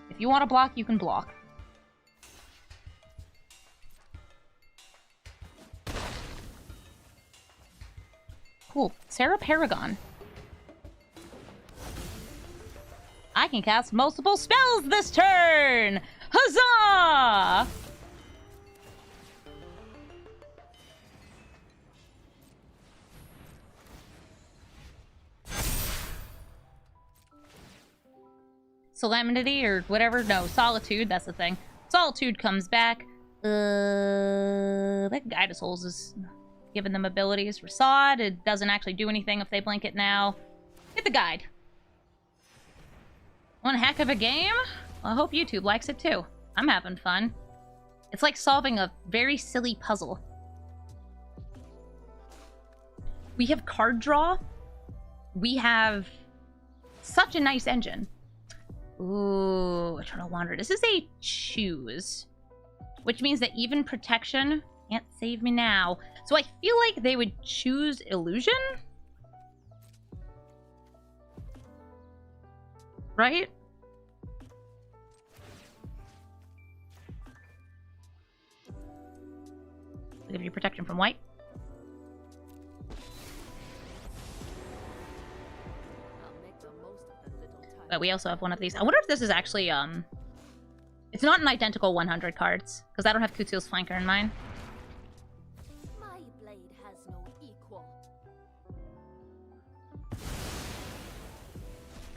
[SPEAKER 1] If you want to block, you can block. Cool. Sarah Paragon. I can cast multiple spells this turn! Huzzah! Solemnity or whatever. No, Solitude. That's the thing. Solitude comes back. That Guide of Souls is giving them abilities. Rasad, it doesn't actually do anything if they blink it now. Hit the guide. One heck of a game. Well, I hope YouTube likes it too. I'm having fun. It's like solving a very silly puzzle. We have card draw. We have such a nice engine. Ooh, Eternal Wanderer. This is a choose, which means that even protection can't save me now. So I feel like they would choose Illusion? Right? I'll give you protection from white. But we also have one of these. I wonder if this is actually, it's not an identical 100 cards, because I don't have Kutsil's Flanker in mine.
[SPEAKER 3] My blade has no equal.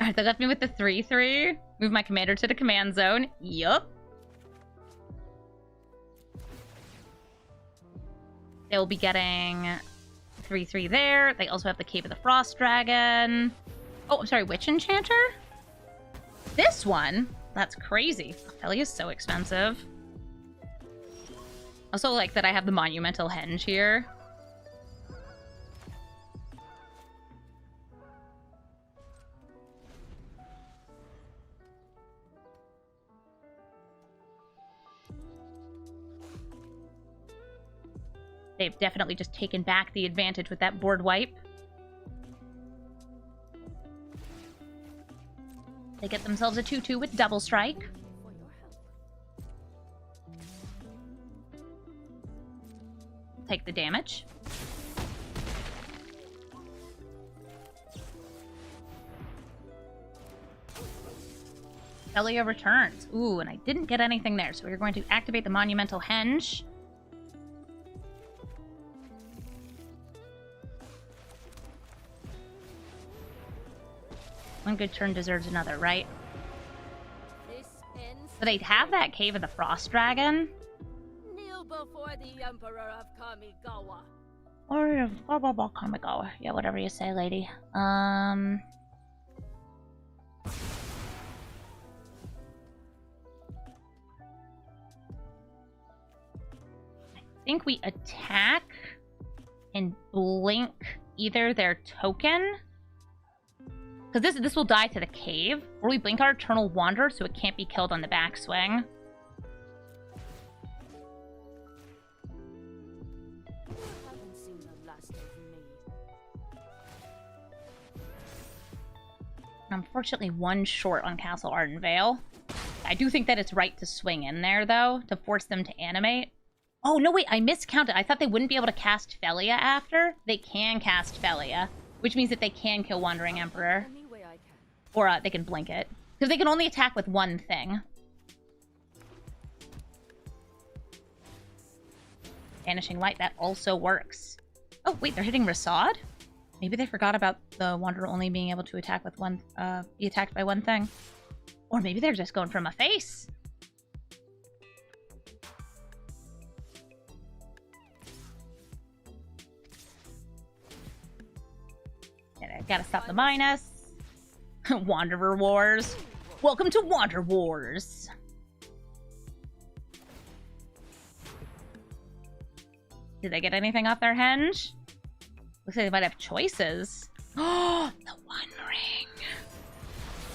[SPEAKER 1] Alright, that left me with the 3/3. Move my commander to the command zone. Yup. They'll be getting 3/3 there. They also have the Cave of the Frost Dragon. Oh, I'm sorry, Witch Enchanter? This one? That's crazy. Phelia is so expensive. Also like that I have the Monumental Henge here. They've definitely just taken back the advantage with that board wipe. They get themselves a 2/2 with double strike. Take the damage. Phelia returns. Ooh, and I didn't get anything there, so we're going to activate the Monumental Henge. One good turn deserves another, right? But they'd have that Cave of the Frost Dragon.
[SPEAKER 3] Kneel before the Emperor of Kamigawa.
[SPEAKER 1] Or Kamigawa. Yeah, whatever you say, lady. I think we attack and blink either their token, because this will die to the cave, or we blink our Eternal Wanderer so it can't be killed on the backswing. Unfortunately, one short on Castle Ardenvale. I do think that it's right to swing in there, though, to force them to animate. Oh, no, wait, I miscounted. I thought they wouldn't be able to cast Phelia after. They can cast Phelia, which means that they can kill Wandering Emperor. Or they can blink it. Because they can only attack with one thing. Vanishing Light, that also works. Oh, wait, they're hitting Rasad? Maybe they forgot about the Wanderer only being able to attack with one, be attacked by one thing. Or maybe they're just going from a face. And I gotta stop the minus. Wanderer Wars. Welcome to Wander Wars. Did they get anything off their henge? Looks like they might have choices. Oh, the One Ring.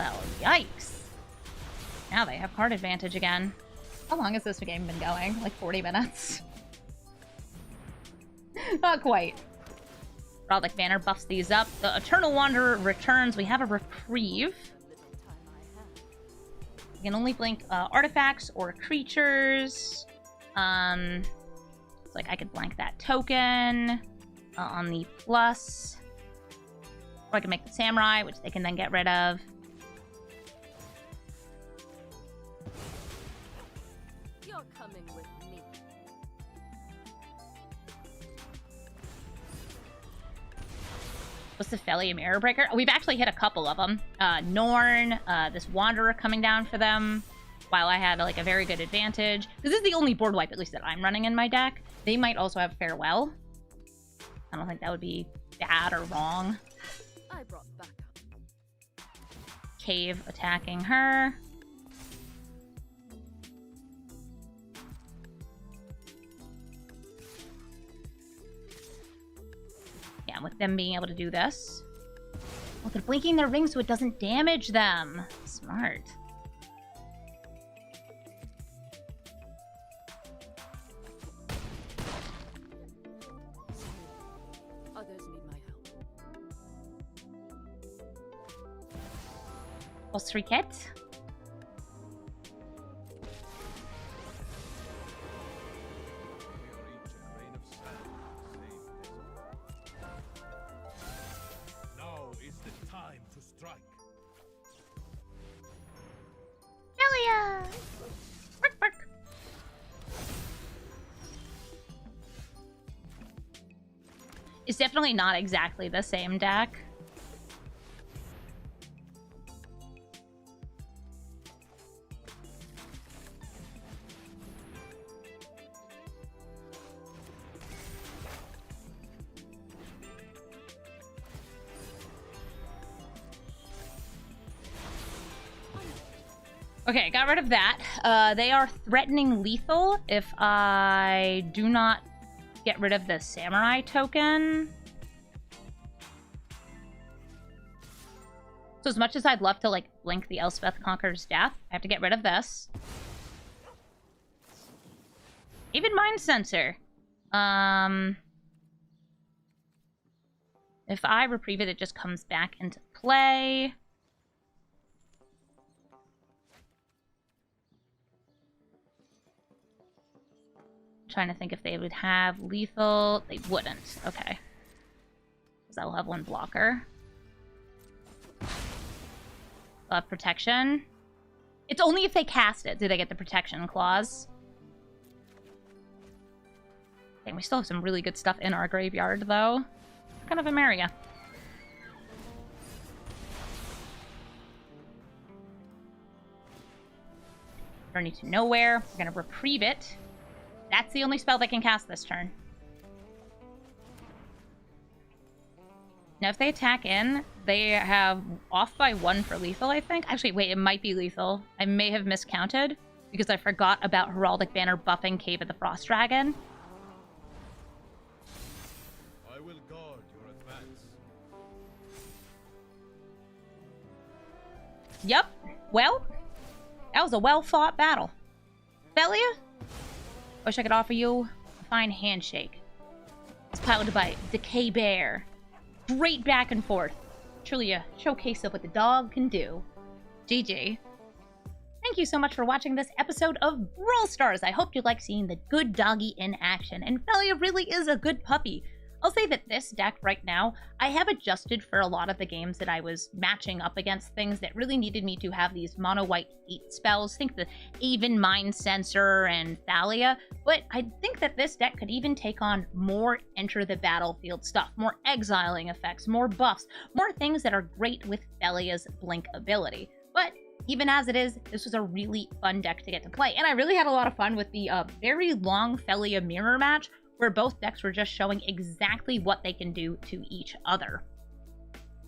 [SPEAKER 1] Oh, yikes. Now they have card advantage again. How long has this game been going? Like 40 minutes? Not quite. Roderick Banner buffs these up. The Eternal Wanderer returns. We have a reprieve. You can only blink artifacts or creatures. It's like I could blank that token on the plus. Or I can make the Samurai, which they can then get rid of.
[SPEAKER 3] You're coming with me.
[SPEAKER 1] What's the Phelia Mirror Breaker? We've actually hit a couple of them. Norn, this Wanderer coming down for them, while I had like a very good advantage. This is the only board wipe, at least, that I'm running in my deck. They might also have Farewell. I don't think that would be bad or wrong.
[SPEAKER 3] I brought backup.
[SPEAKER 1] Cave attacking her. Yeah, with them being able to do this. Well, they're blinking their ring so it doesn't damage them. Smart.
[SPEAKER 3] Others need my help.
[SPEAKER 1] Plus 3 kit. It's definitely not exactly the same deck. Okay, got rid of that. They are threatening lethal if I do not get rid of the samurai token. So as much as I'd love to, like, blink the Elspeth Conqueror's Death, I have to get rid of this. Even Mind Sensor. If I reprieve it, it just comes back into play. Trying to think if they would have lethal. They wouldn't. Okay. Because I will have one blocker. Protection. It's only if they cast it do they get the protection clause. Dang, we still have some really good stuff in our graveyard, though. What kind of Ameria? Journey to Nowhere. We're going to reprieve it. That's the only spell they can cast this turn. Now, if they attack in, they have off by 1 for lethal, I think. Actually, wait, it might be lethal. I may have miscounted because I forgot about Heraldic Banner buffing Cave of the Frost Dragon.
[SPEAKER 4] I will guard your advance.
[SPEAKER 1] Yep. Well, that was a well-fought battle. Phelia? Wish I could offer you a fine handshake. It's piloted by Decay Bear. Great back and forth. Truly a showcase of what the dog can do. GG. Thank you so much for watching this episode of Brawl Stars. I hope you like seeing the good doggy in action. And Phelia really is a good puppy. I'll say that this deck right now, I have adjusted for a lot of the games that I was matching up against things that really needed me to have these mono-white hate spells. Think the Even Mind Sensor and Thalia. But I think that this deck could even take on more enter the battlefield stuff, more exiling effects, more buffs, more things that are great with Phelia's Blink ability. But even as it is, this was a really fun deck to get to play. And I really had a lot of fun with the very long Phelia mirror match, where both decks were just showing exactly what they can do to each other.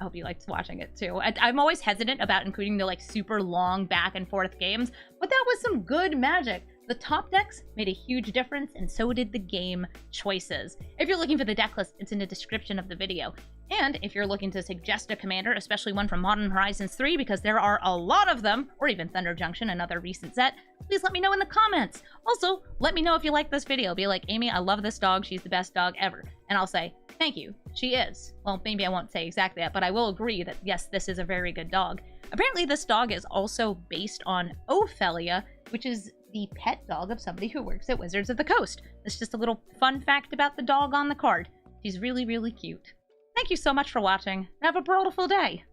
[SPEAKER 1] I hope you liked watching it too. I'm always hesitant about including the like super long back and forth games, but that was some good magic. The top decks made a huge difference, and so did the game choices. If you're looking for the deck list, it's in the description of the video. And if you're looking to suggest a commander, especially one from Modern Horizons 3, because there are a lot of them, or even Thunder Junction, another recent set, please let me know in the comments. Also, let me know if you like this video. Be like, Amy, I love this dog. She's the best dog ever. And I'll say, thank you. She is. Well, maybe I won't say exactly that, but I will agree that, yes, this is a very good dog. Apparently, this dog is also based on Phelia, which is the pet dog of somebody who works at Wizards of the Coast. It's just a little fun fact about the dog on the card. She's really, really cute. Thank you so much for watching, and have a brawlful day!